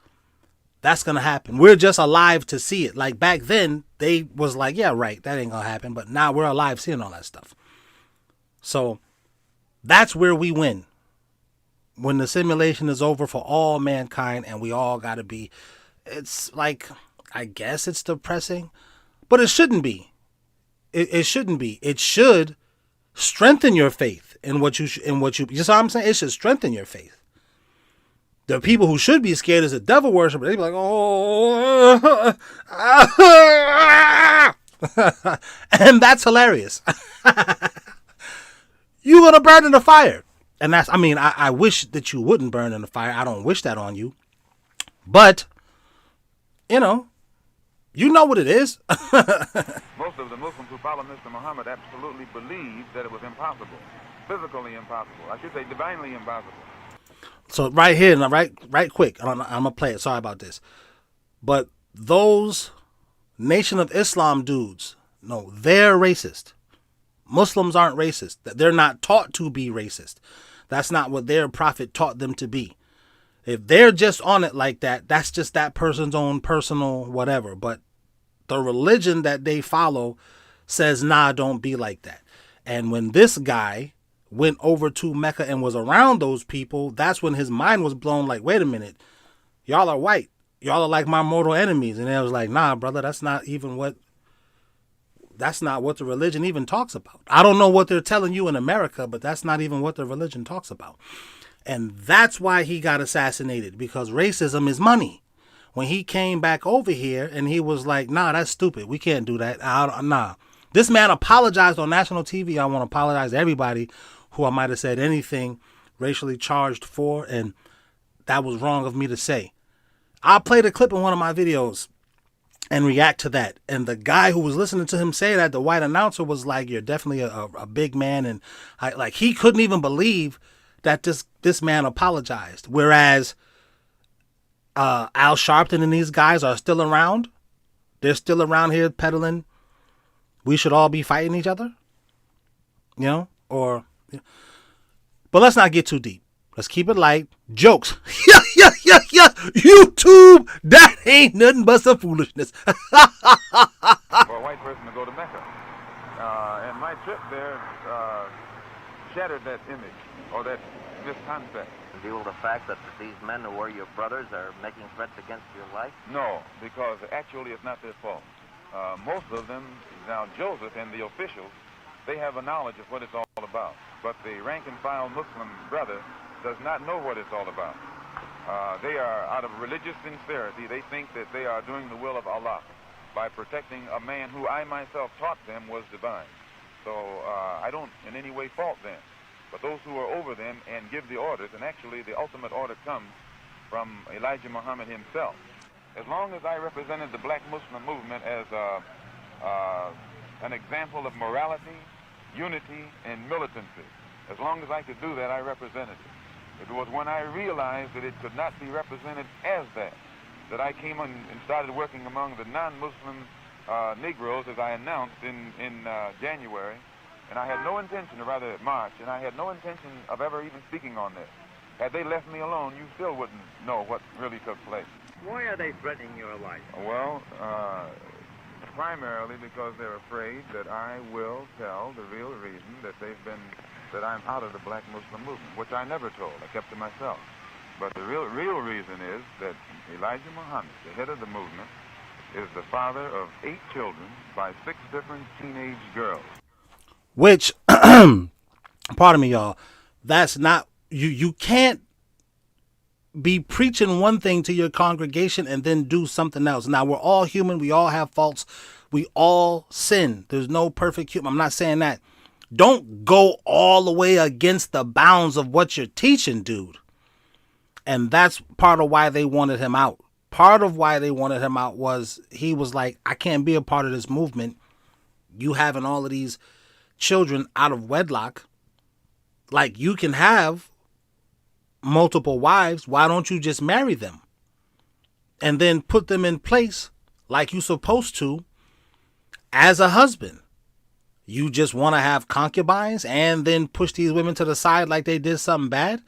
that's going to happen. We're just alive to see it. Like back then, they was like, yeah, right, that ain't going to happen. But now we're alive seeing all that stuff. So that's where we win. When the simulation is over for all mankind and we all got to be, it's like, I guess it's depressing, but it shouldn't be. It shouldn't be. It should strengthen your faith in what you, you know what I'm saying? It should strengthen your faith. The people who should be scared is the devil worshiper. They be like, oh, and that's hilarious. You're going to burn in the fire. And that's, I mean, I wish that you wouldn't burn in the fire. I don't wish that on you. But, you know what it is. Most of the Muslims who follow Mr. Muhammad absolutely believe that it was impossible. Physically impossible. I should say divinely impossible. So right here, right quick, I'm going to play it. Sorry about this. But those Nation of Islam dudes, no, they're racist. Muslims aren't racist. They're not taught to be racist. That's not what their prophet taught them to be. If they're just on it like that, that's just that person's own personal whatever. But the religion that they follow says, nah, don't be like that. And when this guy went over to Mecca and was around those people, that's when his mind was blown. Like, wait a minute, y'all are white. Y'all are like my mortal enemies. And it was like, nah, brother, that's not what the religion even talks about. I don't know what they're telling you in America, but that's not even what the religion talks about. And that's why he got assassinated, because racism is money. When he came back over here and he was like, nah, that's stupid. We can't do that. Nah. This man apologized on national TV. I want to apologize to everybody who I might have said anything racially charged for, and that was wrong of me to say. I'll play the clip in one of my videos and react to that. And the guy who was listening to him say that, the white announcer, was like, you're definitely a big man. And he couldn't even believe that this man apologized. Whereas Al Sharpton and these guys are still around. They're still around here peddling, we should all be fighting each other. But let's not get too deep. Let's keep it light. Jokes. Yeah. YouTube, that ain't nothing but some foolishness. For a white person to go to Mecca. And my trip there shattered that image, or that misconcept. In view of the fact that these men who were your brothers are making threats against your life? No, because actually it's not their fault. Most of them, now Joseph and the officials, they have a knowledge of what it's all about. But the rank and file Muslim brother does not know what it's all about. They are, out of religious sincerity, they think that they are doing the will of Allah by protecting a man who I myself taught them was divine. So I don't in any way fault them. But those who are over them and give the orders, and actually the ultimate order comes from Elijah Muhammad himself. As long as I represented the black Muslim movement as an example of morality, unity, and militancy, As long as I could do that, I represented it. It was when I realized that it could not be represented as that I came on and started working among the non-Muslim Negroes, as I announced in January. And I had no intention, or rather March, and I had no intention of ever even speaking on this. Had they left me alone, you still wouldn't know what really took place. Why are they threatening your life? Well, primarily because they're afraid that I will tell the real reason that I'm out of the black Muslim movement, which I never told. I kept to myself. But the real reason is that Elijah Muhammad, the head of the movement, is the father of 8 children by 6 different teenage girls. Which, pardon me, y'all, that's not, you can't be preaching one thing to your congregation and then do something else. Now, we're all human. We all have faults. We all sin. There's no perfect human. I'm not saying that. Don't go all the way against the bounds of what you're teaching, dude. And that's part of why they wanted him out. Part of why they wanted him out was he was like, I can't be a part of this movement. You having all of these children out of wedlock. Like, you can have multiple wives. Why don't you just marry them? And then put them in place like you're supposed to as a husband. You just want to have concubines and then push these women to the side like they did something bad.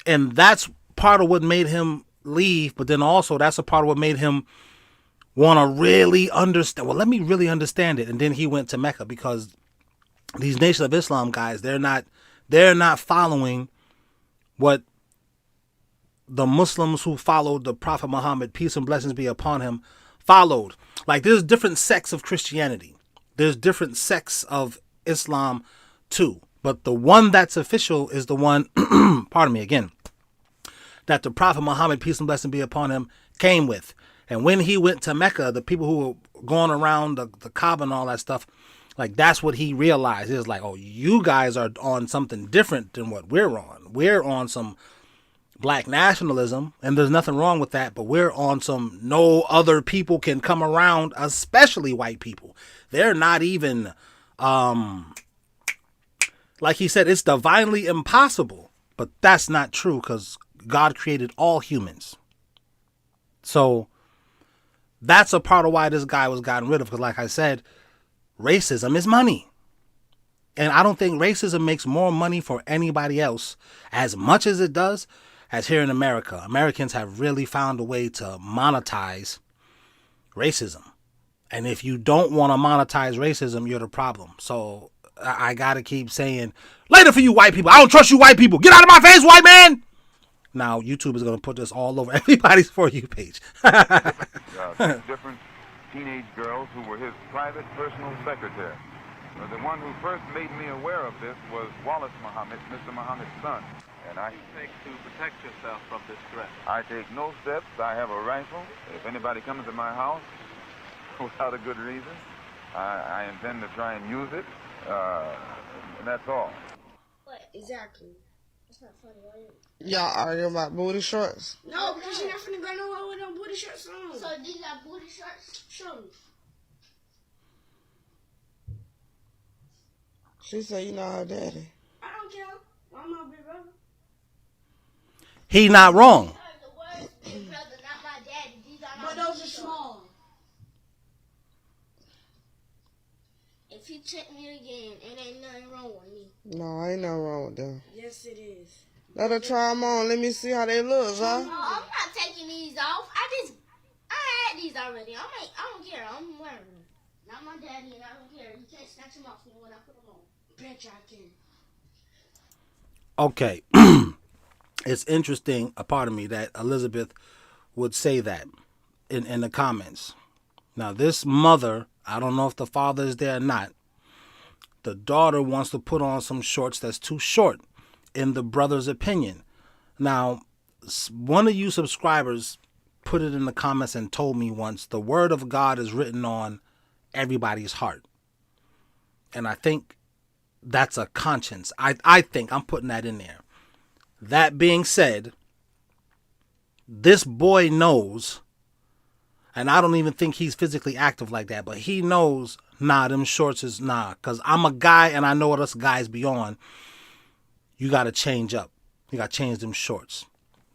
And that's part of what made him leave. But then also that's a part of what made him want to really understand. Well, let me really understand it. And then he went to Mecca because these Nation of Islam guys, they're not following what the Muslims who followed the Prophet Muhammad, peace and blessings be upon him, followed. Like, there's different sects of Christianity. There's different sects of Islam too. But the one that's official is the one, pardon me again, that the Prophet Muhammad, peace and blessing be upon him, came with. And when he went to Mecca, the people who were going around the Kaaba and all that stuff, like, that's what he realized. It was like, oh, you guys are on something different than what we're on. We're on some black nationalism, and there's nothing wrong with that, but we're on some no other people can come around, especially white people. They're not even, like he said, it's divinely impossible. But that's not true because God created all humans. So that's a part of why this guy was gotten rid of. Because like I said, racism is money. And I don't think racism makes more money for anybody else as much as it does as here in America. Americans have really found a way to monetize racism. And if you don't want to monetize racism, you're the problem. So I got to keep saying, later for you white people. I don't trust you white people. Get out of my face, white man. Now, YouTube is going to put this all over everybody's For You page. Different teenage girls who were his private personal secretary. The one who first made me aware of this was Wallace Muhammad, Mr. Muhammad's son. And I take to protect yourself from this threat? I take no steps. I have a rifle. If anybody comes to my house without a good reason, I intend to try and use it. And that's all. What? Exactly. That's not funny, right? Y'all argue about booty shorts? No, because you're not finna go nowhere with no booty shorts on. So these are booty shorts? Show me. She said you know her daddy. I don't care. I'm my big brother. He not wrong. Big brother, not my daddy. These are not. But those are small. If you check me again, it ain't nothing wrong with me. No, ain't nothing wrong with them. Yes, it is. Let her try them on. Let me see how they look, huh? No, I'm not taking these off. I had these already. I don't care. I'm wearing them. Not my daddy, and I don't care. You can't snatch them off me when I put them on. Bet you I can. Okay. It's interesting, a part of me, that Elizabeth would say that in the comments. Now, this mother, I don't know if the father is there or not. The daughter wants to put on some shorts that's too short, in the brother's opinion. Now, one of you subscribers put it in the comments and told me once, the word of God is written on everybody's heart. And I think that's a conscience. I think I'm putting that in there. That being said, this boy knows, and I don't even think he's physically active like that, but he knows, nah, them shorts is nah, because I'm a guy and I know what us guys be on. you got to change up. You got to change them shorts.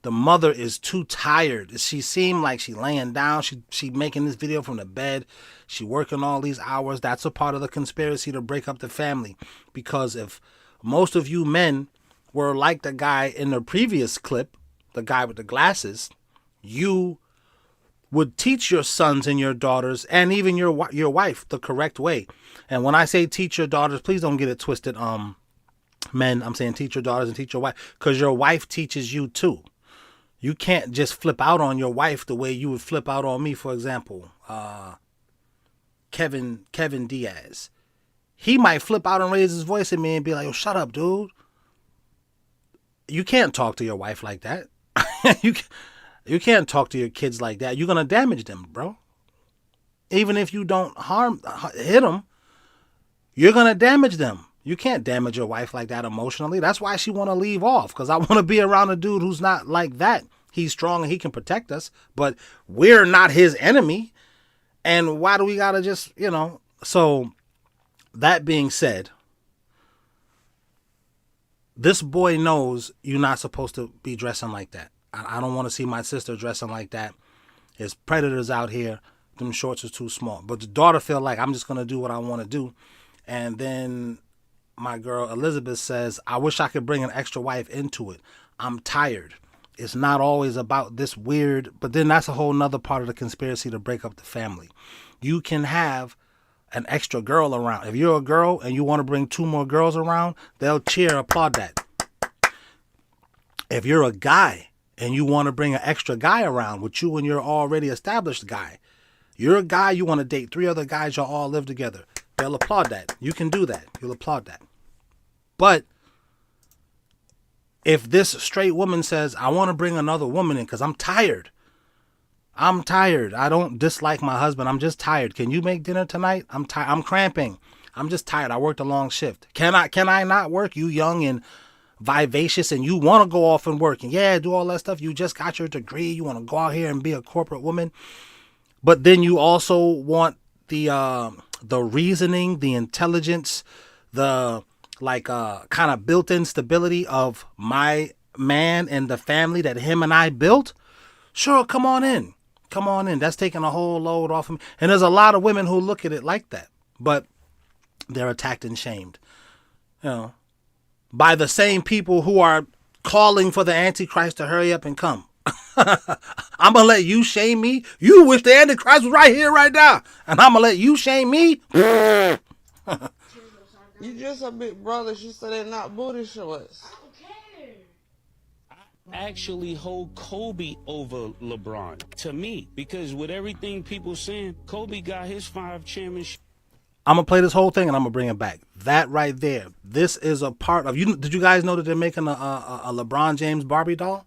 The mother is too tired. She seemed like she laying down. She making this video from the bed. She working all these hours. That's a part of the conspiracy to break up the family. Because if most of you men were like the guy in the previous clip, the guy with the glasses, you would teach your sons and your daughters and even your wife the correct way. And when I say teach your daughters, please don't get it twisted. Men, I'm saying teach your daughters and teach your wife, because your wife teaches you too. You can't just flip out on your wife the way you would flip out on me. For example, Kevin Diaz. He might flip out and raise his voice at me and be like, "Oh, shut up, dude." You can't talk to your wife like that. You can't talk to your kids like that. You're gonna damage them, bro. Even if you don't hit them, you're gonna damage them. You can't damage your wife like that emotionally. That's why she want to leave off, because I want to be around a dude who's not like that. He's strong and he can protect us, but we're not his enemy. And why do we got to just, So that being said, this boy knows you're not supposed to be dressing like that. I don't want to see my sister dressing like that. There's predators out here. Them shorts are too small. But the daughter feel like I'm just going to do what I want to do. And then my girl Elizabeth says, I wish I could bring an extra wife into it. I'm tired. It's not always about this weird, but then that's a whole nother part of the conspiracy to break up the family. You can have an extra girl around. If you're a girl and you want to bring 2 more girls around, they'll cheer, applaud that. If you're a guy and you want to bring an extra guy around with you and your already established guy, you're a guy, you want to date 3 other guys, y'all all live together, they'll applaud that. You can do that. You'll applaud that. But if this straight woman says, I want to bring another woman in because I'm tired. I don't dislike my husband. I'm just tired. Can you make dinner tonight? I'm tired. I'm cramping. I'm just tired. I worked a long shift. Can I not work? You young and vivacious and you want to go off and work and do all that stuff. You just got your degree. You want to go out here and be a corporate woman. But then you also want the reasoning, the intelligence, the kind of built-in stability of my man and the family that him and I built. Sure, come on in. That's taking a whole load off of me. And there's a lot of women who look at it like that, but they're attacked and shamed, by the same people who are calling for the Antichrist to hurry up and come. I'm going to let you shame me. You wish the Antichrist was right here, right now. And I'm going to let you shame me. You just a big brother. She said they're not booty shorts. Actually hold Kobe over LeBron to me, because with everything people saying, Kobe got his 5 championships. I'm going to play this whole thing and I'm going to bring it back. That right there. This is a part of you. Did you guys know that they're making a LeBron James Barbie doll?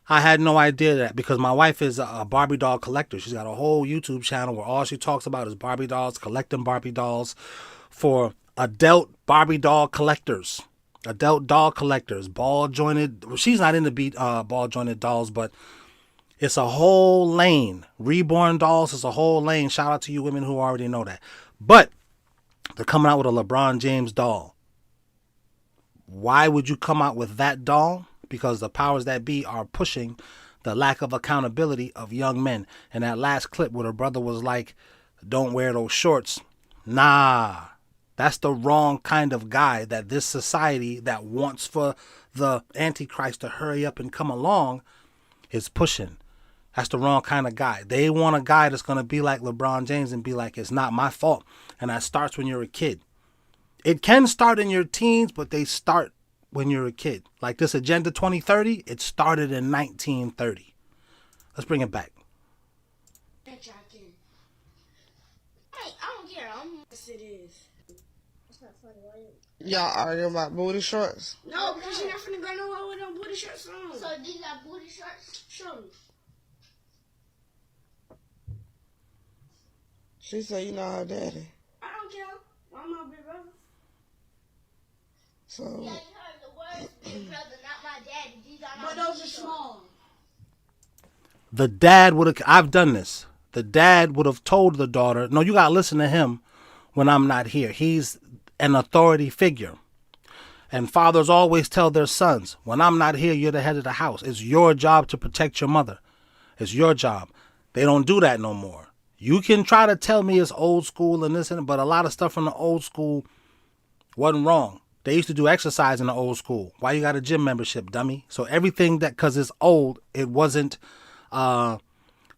I had no idea that, because my wife is a Barbie doll collector. She's got a whole YouTube channel where all she talks about is Barbie dolls, collecting Barbie dolls for adult Barbie doll collectors. Adult doll collectors, ball jointed. She's not into ball jointed dolls, but it's a whole lane. Reborn dolls is a whole lane. Shout out to you women who already know that. But they're coming out with a LeBron James doll. Why would you come out with that doll? Because the powers that be are pushing the lack of accountability of young men. And that last clip where her brother was like, don't wear those shorts. Nah. That's the wrong kind of guy that this society that wants for the Antichrist to hurry up and come along is pushing. That's the wrong kind of guy. They want a guy that's going to be like LeBron James and be like, it's not my fault. And that starts when you're a kid. It can start in your teens, but they start when you're a kid. Like this Agenda 2030, it started in 1930. Let's bring it back. I don't care. Yes, it is. Y'all arguing about booty shorts? No, because you're not finna go nowhere with no booty shorts on. So these are booty shorts? Show me. She said you know her daddy. I don't care. I'm my big brother. So. Yeah, you heard the words big brother, not my daddy. These are not. But those are small. The dad would have, I've done this. The dad would have told the daughter, no, you got to listen to him when I'm not here. He's an authority figure. And fathers always tell their sons, when I'm not here, you're the head of the house. It's your job to protect your mother. It's your job. They don't do that no more. You can try to tell me it's old school and this and that, but a lot of stuff from the old school wasn't wrong. They used to do exercise in the old school. Why you got a gym membership, dummy? So everything that, because it's old, it wasn't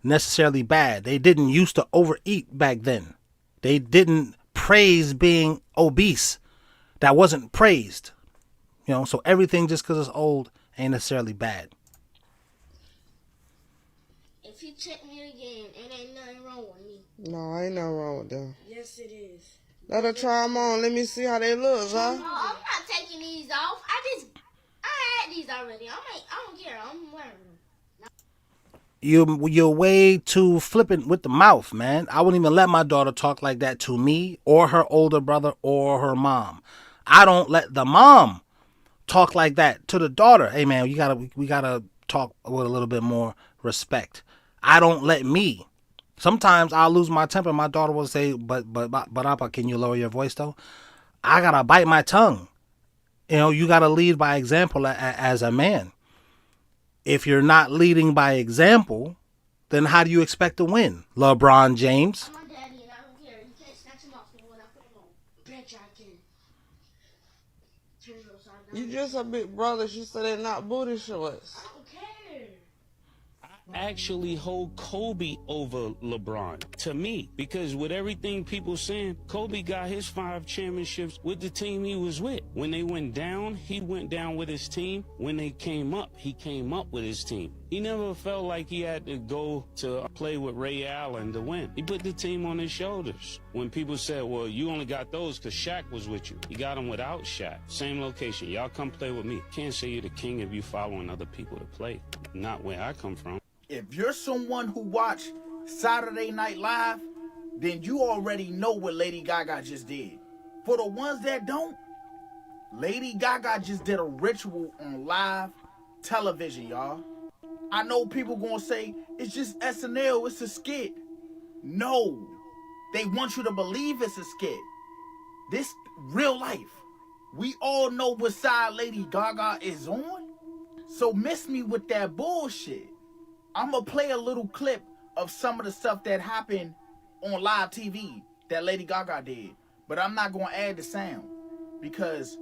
necessarily bad. They didn't used to overeat back then. They didn't praise being obese. That wasn't praised. You know, so everything just because it's old ain't necessarily bad. If you check me again, it ain't nothing wrong with me. No, ain't nothing wrong with them. Yes, it is. Let her try them on. Let me see how they look, huh? No, I'm not taking these off. I had these already. I don't care. I'm wearing them. You're way too flippant with the mouth, man. I wouldn't even let my daughter talk like that to me or her older brother or her mom. I don't let the mom talk like that to the daughter. Hey, man, we gotta talk with a little bit more respect. I don't let me. Sometimes I'll lose my temper. My daughter will say, but Appa, can you lower your voice though? I gotta bite my tongue. You know, you gotta lead by example as a man. If you're not leading by example, then how do you expect to win? LeBron James. I'm my daddy and I don't care. You can't snatch him off me when I put him on. Bet you I can. Turn it upside down. You just a big brother. She said they're not booty shorts. I don't care. Actually hold Kobe over LeBron to me, because with everything people saying, Kobe got his 5 championships with the team he was with. When they went down, he went down with his team. When they came up, he came up with his team. He never felt like he had to go to play with Ray Allen to win. He put the team on his shoulders. When people said, well, you only got those because Shaq was with you. You got them without Shaq. Same location. Y'all come play with me. Can't say you're the king if you following other people to play. Not where I come from. If you're someone who watched Saturday Night Live, then you already know what Lady Gaga just did. For the ones that don't, Lady Gaga just did a ritual on live television, y'all. I know people gonna say, it's just SNL, it's a skit. No, they want you to believe it's a skit. This real life. We all know what side Lady Gaga is on. So miss me with that bullshit. I'm going to play a little clip of some of the stuff that happened on live TV that Lady Gaga did. But I'm not going to add the sound because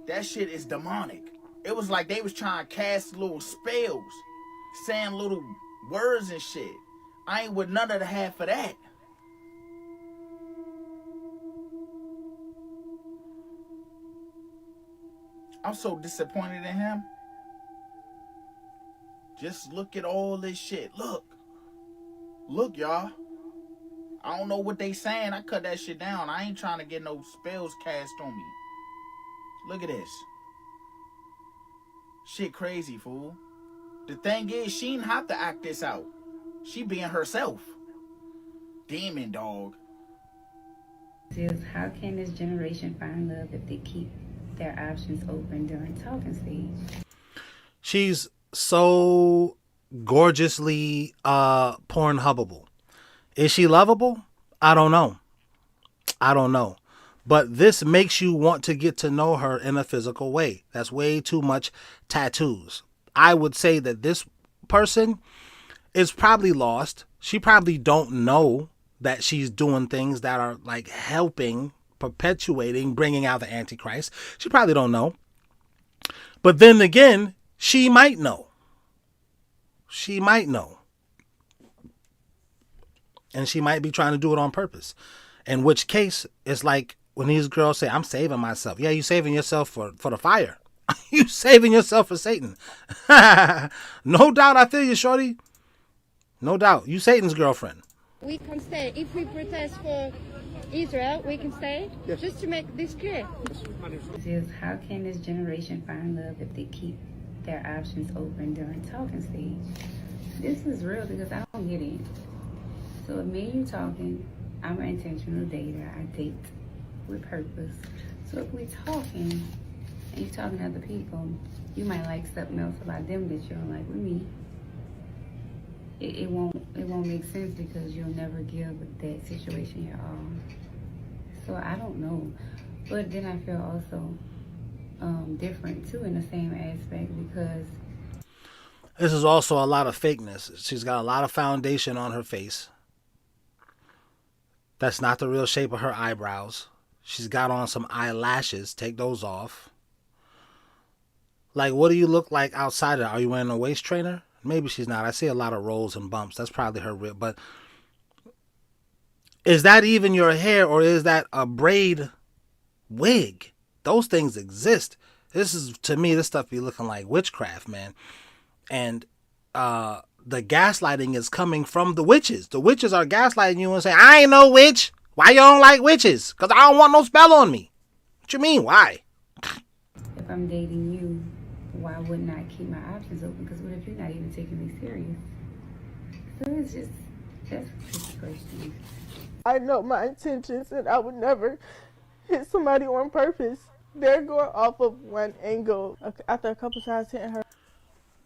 that shit is demonic. It was like they was trying to cast little spells, saying little words and shit. I ain't with none of the half of that. I'm so disappointed in him. Just look at all this shit. Look. Look, y'all. I don't know what they saying. I cut that shit down. I ain't trying to get no spells cast on me. Look at this. Shit crazy, fool. The thing is, she didn't have to act this out. She being herself. Demon dog. How can this generation find love if they keep their options open during talking stage? She's so gorgeously Pornhubbable. Is she lovable? I don't know. But this makes you want to get to know her in a physical way. That's way too much tattoos. I would say that this person is probably lost. She probably don't know that she's doing things that are like helping, perpetuating, bringing out the Antichrist. She probably don't know. But then again, she might know. She might know. And she might be trying to do it on purpose. In which case, it's like when these girls say, I'm saving myself. Yeah, you saving yourself for the fire. You saving yourself for Satan. No doubt, I feel you, shorty. No doubt. You Satan's girlfriend. We can stay. If we protest for Israel, we can stay. Yes. Just to make this clear. How can this generation find love if they keep their options open during talking stage? This is real because I don't get it. So if me and you talking, I'm an intentional dater. I date with purpose. So if we talking and you talking to other people, you might like something else about them that you don't like with me. It won't make sense because you'll never give that situation your all. So I don't know. But then I feel also different too in the same aspect because This is also a lot of fakeness. She's got a lot of foundation on her face. That's not the real shape of her eyebrows. She's got on some eyelashes. Take those off. Like, what do you look like outside of that? Are you wearing a waist trainer? Maybe she's not. I see a lot of rolls and bumps. That's probably her real. But is that even your hair, or is that a braid wig? Those things exist. This is, to me, this stuff be looking like witchcraft, man. And the gaslighting is coming from the witches. The witches are gaslighting you and saying, I ain't no witch. Why you don't like witches? Because I don't want no spell on me. What you mean, why? if I'm dating you, why wouldn't I keep my options open? Because what if you're not even taking me serious? So it's just, that's just questions. I know my intentions and I would never hit somebody on purpose. They're going off of one angle. After a couple times hitting her.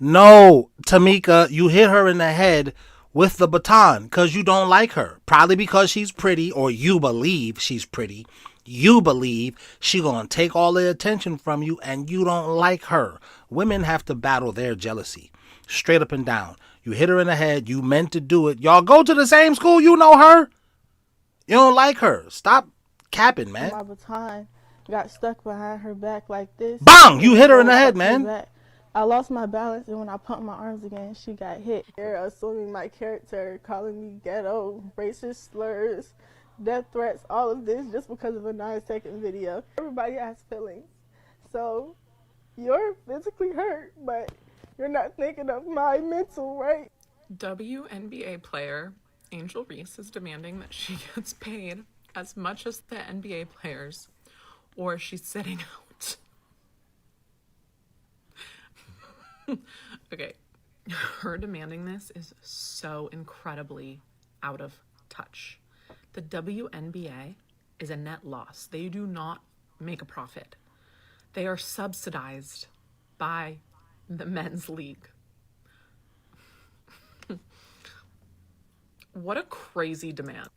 No, Tamika, you hit her in the head with the baton because you don't like her. Probably because she's pretty, or you believe she's pretty. You believe she gonna take all the attention from you and you don't like her. Women have to battle their jealousy. Straight up and down. You hit her in the head. You meant to do it. Y'all go to the same school. You know her. You don't like her. Stop capping, man. My baton got stuck behind her back like this. Bang! You hit her in the head, man. I lost my balance, and when I pumped my arms again, she got hit. They're assuming my character, calling me ghetto, racist slurs, death threats, all of this just because of a 9-second video. Everybody has feelings. So you're physically hurt, but you're not thinking of my mental, right? WNBA player Angel Reese is demanding that she gets paid as much as the NBA players, or she's sitting out. Okay, her demanding this is so incredibly out of touch. The WNBA is a net loss. They do not make a profit. They are subsidized by the men's league. What a crazy demand.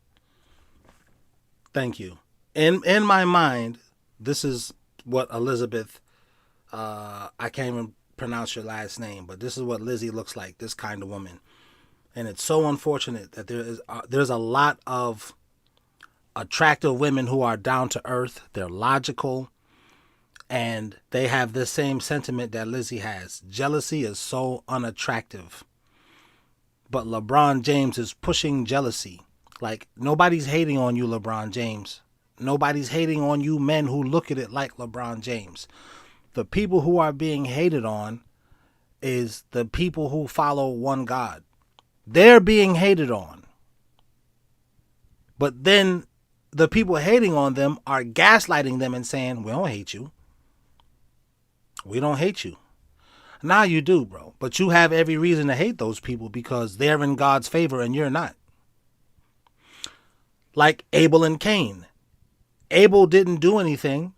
Thank you. In my mind, this is what Elizabeth, I can't even pronounce your last name, but this is what Lizzie looks like, this kind of woman. And it's so unfortunate that there's a lot of attractive women who are down to earth. They're logical, and they have this same sentiment that Lizzie has. Jealousy is so unattractive. But LeBron James is pushing jealousy. Like, nobody's hating on you, LeBron James. Nobody's hating on you men who look at it like LeBron James. The people who are being hated on is the people who follow one God. They're being hated on. But then the people hating on them are gaslighting them and saying, we don't hate you. We don't hate you. Now you do, bro. But you have every reason to hate those people because they're in God's favor and you're not. Like Abel and Cain. Abel didn't do anything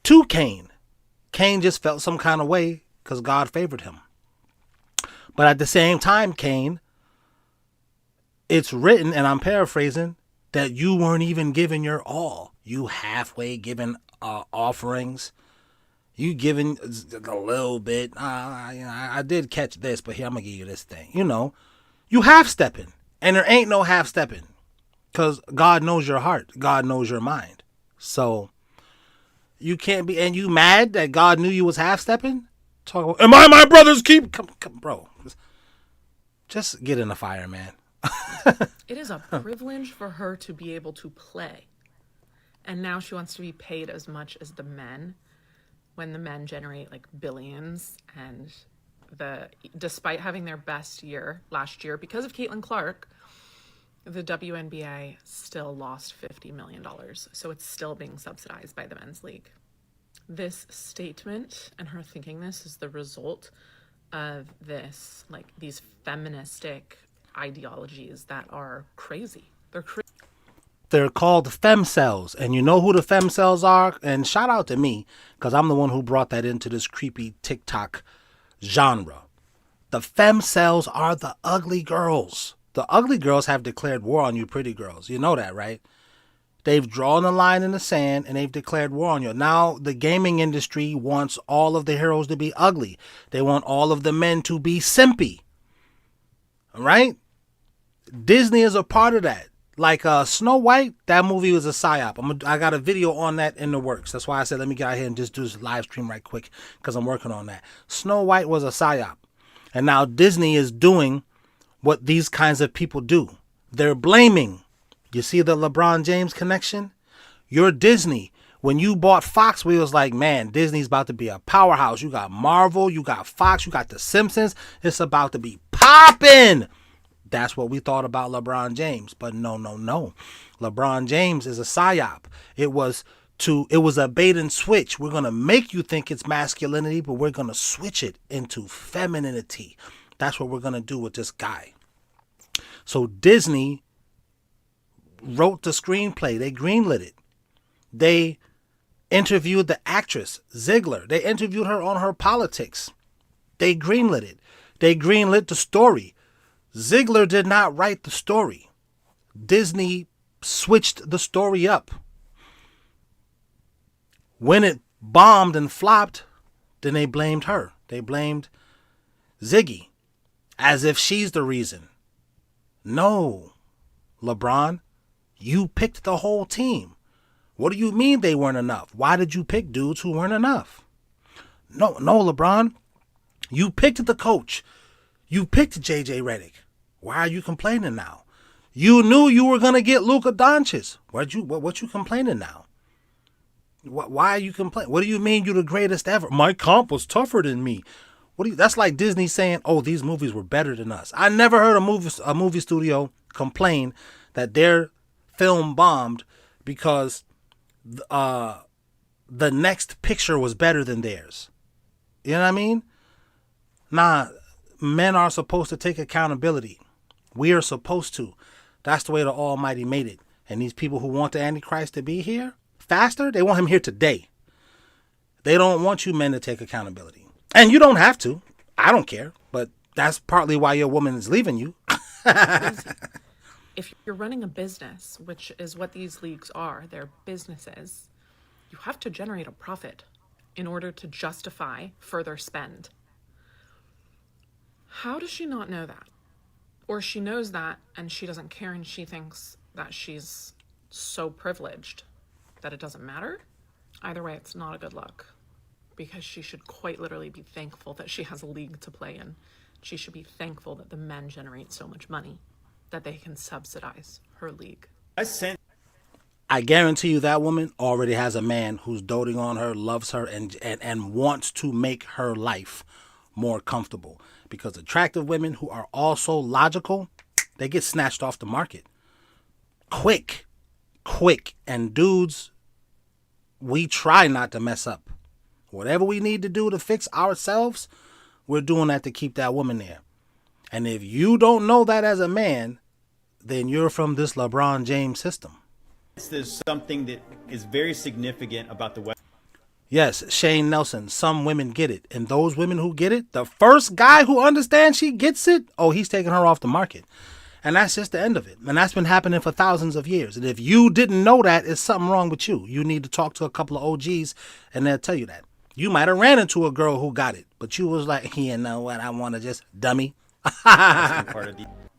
to Cain. Cain just felt some kind of way because God favored him. But at the same time, Cain, it's written, and I'm paraphrasing, that you weren't even giving your all. You halfway giving offerings. You giving a little bit. I did catch this, but here, I'm going to give you this thing. You know, you half-stepping. And there ain't no half-stepping. Because God knows your heart. God knows your mind. So you can't be, and you mad that God knew you was half-stepping? Talk about, am I my brother's keep? Come, bro. Just get in the fire, man. It is a privilege for her to be able to play. And now she wants to be paid as much as the men, when the men generate like billions. And despite having their best year last year because of Caitlin Clark, the WNBA still lost $50 million. So it's still being subsidized by the men's league. This statement and her thinking this is the result of this, like these feministic ideologies that are crazy. They're called femcells. And you know who the femcells are? And shout out to me, because I'm the one who brought that into this creepy TikTok genre. The femcells are the ugly girls. The ugly girls have declared war on you pretty girls. You know that, right? They've drawn a line in the sand and they've declared war on you. Now the gaming industry wants all of the heroes to be ugly. They want all of the men to be simpy. All right? Disney is a part of that. Like Snow White, that movie was a psyop. I got a video on that in the works. That's why I said let me get out here and just do this live stream right quick because I'm working on that. Snow White was a psyop. And now Disney is doing what these kinds of people do. They're blaming. You see the LeBron James connection? You're Disney. When you bought Fox, we was like, man, Disney's about to be a powerhouse. You got Marvel, you got Fox, you got The Simpsons. It's about to be popping. That's what we thought about LeBron James. But no. LeBron James is a psyop. It was a bait and switch. We're going to make you think it's masculinity, but we're going to switch it into femininity. That's what we're going to do with this guy. So Disney wrote the screenplay. They greenlit it. They interviewed the actress, Ziegler. They interviewed her on her politics. They greenlit it. They greenlit the story. Ziegler did not write the story. Disney switched the story up. When it bombed and flopped, then they blamed her. They blamed Ziggy as if she's the reason. No, LeBron, you picked the whole team. What do you mean they weren't enough? Why did you pick dudes who weren't enough? No, LeBron, you picked the coach. You picked J.J. Redick. Why are you complaining now? You knew you were going to get Luka Doncic. What you complaining now? Why are you complaining? What do you mean you're the greatest ever? My comp was tougher than me. That's like Disney saying, oh, these movies were better than us. I never heard a movie studio complain that their film bombed because the next picture was better than theirs. You know what I mean? Nah, men are supposed to take accountability. We are supposed to. That's the way the Almighty made it. And these people who want the Antichrist to be here faster, they want him here today. They don't want you men to take accountability. And you don't have to. I don't care. But that's partly why your woman is leaving you. If you're running a business, which is what these leagues are, they're businesses, you have to generate a profit in order to justify further spend. How does she not know that? Or she knows that and she doesn't care and she thinks that she's so privileged that it doesn't matter? Either way, it's not a good look, because she should quite literally be thankful that she has a league to play in. She should be thankful that the men generate so much money that they can subsidize her league. I guarantee you that woman already has a man who's doting on her, loves her, and wants to make her life more comfortable. Because attractive women who are also logical, they get snatched off the market. Quick. And dudes, we try not to mess up. Whatever we need to do to fix ourselves, we're doing that to keep that woman there. And if you don't know that as a man, then you're from this LeBron James system. There's something that is very significant about the West. Yes, Shane Nelson, some women get it. And those women who get it, the first guy who understands she gets it, oh, he's taking her off the market. And that's just the end of it. And that's been happening for thousands of years. And if you didn't know that, it's something wrong with you. You need to talk to a couple of OGs and they'll tell you that. You might have ran into a girl who got it, but you was like, you know what, I want to just dummy.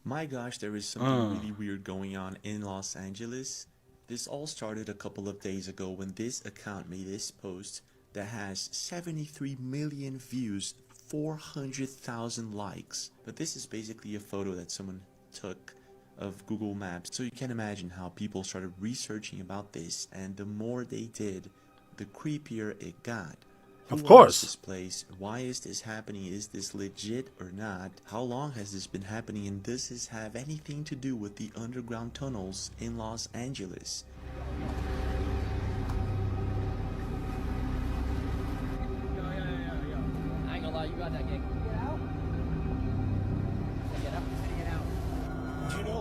My gosh, there is something really weird going on in Los Angeles. This all started a couple of days ago when this account made this post that has 73 million views, 400,000 likes. But this is basically a photo that someone took of Google Maps. So you can imagine how people started researching about this, and the more they did, the creepier it got. Of course. This place? Why is this happening? Is this legit or not? How long has this been happening? And does this have anything to do with the underground tunnels in Los Angeles? I ain't gonna lie, you got that gig. Get out. Get up. Get out. Do you know,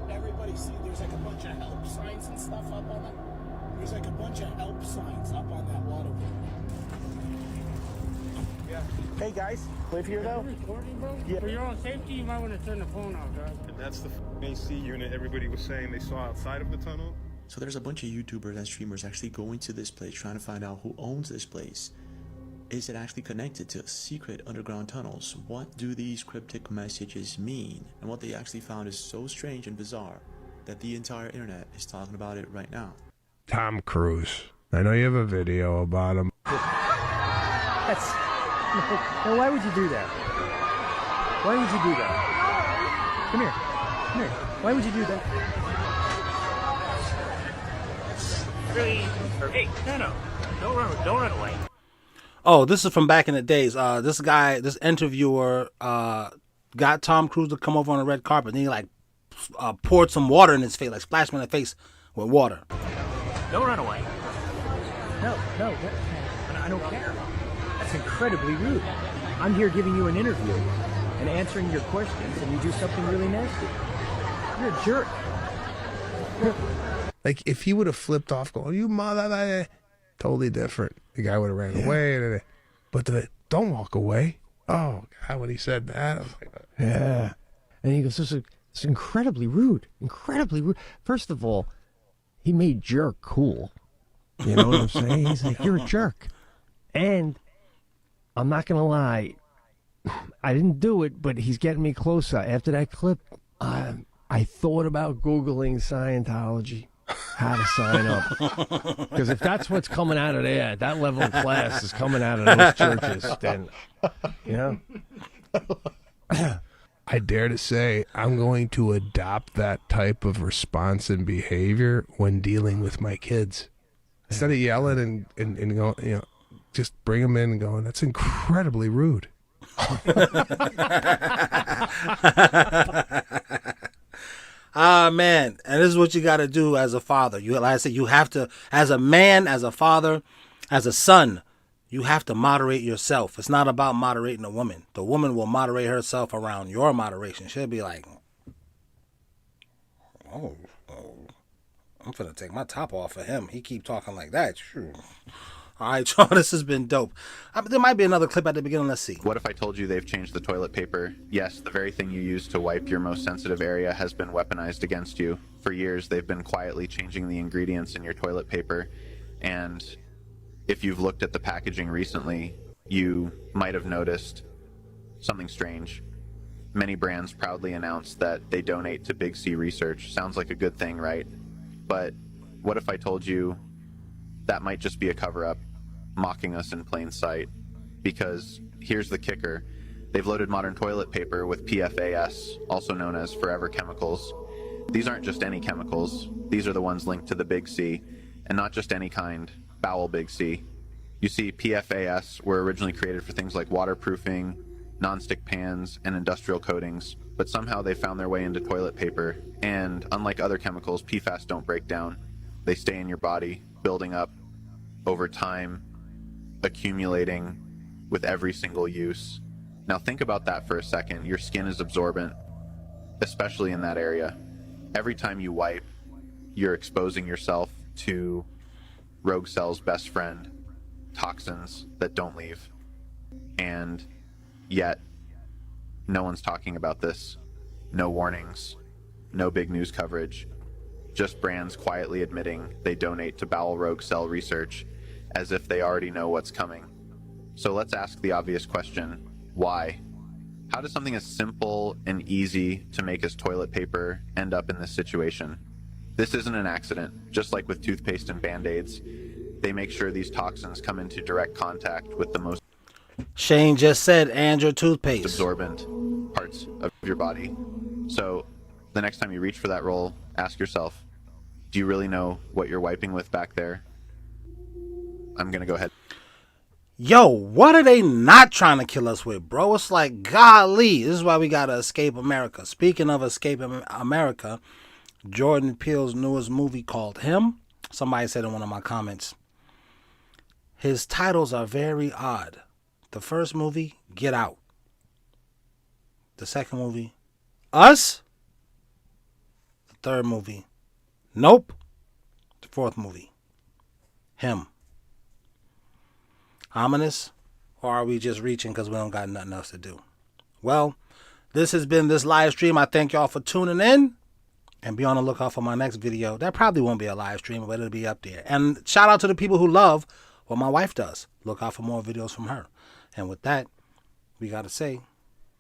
like, everybody see there's like a bunch of help signs and stuff up on that? There's like a bunch of help signs up on that waterway. Yeah. Hey guys, live here though? Recording, bro? Yeah. For your own safety, you might want to turn the phone off, guys. And that's the AC unit everybody was saying they saw outside of the tunnel. So there's a bunch of YouTubers and streamers actually going to this place, trying to find out who owns this place. Is it actually connected to secret underground tunnels? What do these cryptic messages mean? And what they actually found is so strange and bizarre that the entire internet is talking about it right now. Tom Cruise. I know you have a video about him. That's... No, why would you do that? Why would you do that? Come here. Come here. Why would you do that? Really? Hey, no. Don't run away. Oh, this is from back in the days. This interviewer got Tom Cruise to come over on the red carpet, and he like poured some water in his face, like splashed him in the face with water. Don't run away. No, I don't care. That's incredibly rude. I'm here giving you an interview and answering your questions, and you do something really nasty. You're a jerk. Like, if he would have flipped off, going, you mother, totally different. The guy would have ran away. But don't walk away. Oh, God, when he said that, I was like, yeah. And he goes, it's incredibly rude. Incredibly rude. First of all, he made jerk cool. You know what I'm saying? He's like, you're a jerk. And I'm not going to lie, I didn't do it, but he's getting me closer. After that clip, I thought about Googling Scientology, how to sign up. Because if that's what's coming out of there, that level of class is coming out of those churches, then, you know? I dare to say I'm going to adopt that type of response and behavior when dealing with my kids. Instead of yelling and going, you know, just bring them in and going, that's incredibly rude. Man, and this is what you got to do as a father. Like I said, you have to, as a man, as a father, as a son, you have to moderate yourself. It's not about moderating a woman. The woman will moderate herself around your moderation. She'll be like, oh, I'm finna take my top off of him. He keep talking like that. Sure. All right, y'all, this has been dope. There might be another clip at the beginning. Let's see. What if I told you they've changed the toilet paper? Yes, the very thing you use to wipe your most sensitive area has been weaponized against you. For years, they've been quietly changing the ingredients in your toilet paper. And if you've looked at the packaging recently, you might have noticed something strange. Many brands proudly announce that they donate to Big C research. Sounds like a good thing, right? But what if I told you that might just be a cover-up, mocking us in plain sight? Because here's the kicker. They've loaded modern toilet paper with PFAS, also known as forever chemicals. These aren't just any chemicals. These are the ones linked to the Big C, and not just any kind, bowel Big C. You see, PFAS were originally created for things like waterproofing, nonstick pans, and industrial coatings, but somehow they found their way into toilet paper, and unlike other chemicals, PFAS don't break down. They stay in your body, building up over time, accumulating with every single use. Now think about that for a second. Your skin is absorbent, especially in that area. Every time you wipe, you're exposing yourself to rogue cell's best friend, toxins that don't leave. And yet, no one's talking about this. No warnings, no big news coverage. Just brands quietly admitting they donate to bowel rogue cell research as if they already know what's coming. So let's ask the obvious question, why? How does something as simple and easy to make as toilet paper end up in this situation? This isn't an accident. Just like with toothpaste and Band-Aids, they make sure these toxins come into direct contact with the most Shane just said, and your toothpaste. absorbent parts of your body. So the next time you reach for that roll, ask yourself, do you really know what you're wiping with back there? I'm going to go ahead. Yo, what are they not trying to kill us with, bro? It's like, golly, this is why we got to escape America. Speaking of escaping America, Jordan Peele's newest movie called Him, somebody said in one of my comments, his titles are very odd. The first movie, Get Out. The second movie, Us. The third movie, Nope. The fourth movie, Him. Ominous? Or are we just reaching because we don't got nothing else to do? Well, this has been this live stream. I thank y'all for tuning in. And be on the lookout for my next video. That probably won't be a live stream, but it'll be up there. And shout out to the people who love what my wife does. Look out for more videos from her. And with that, we got to say...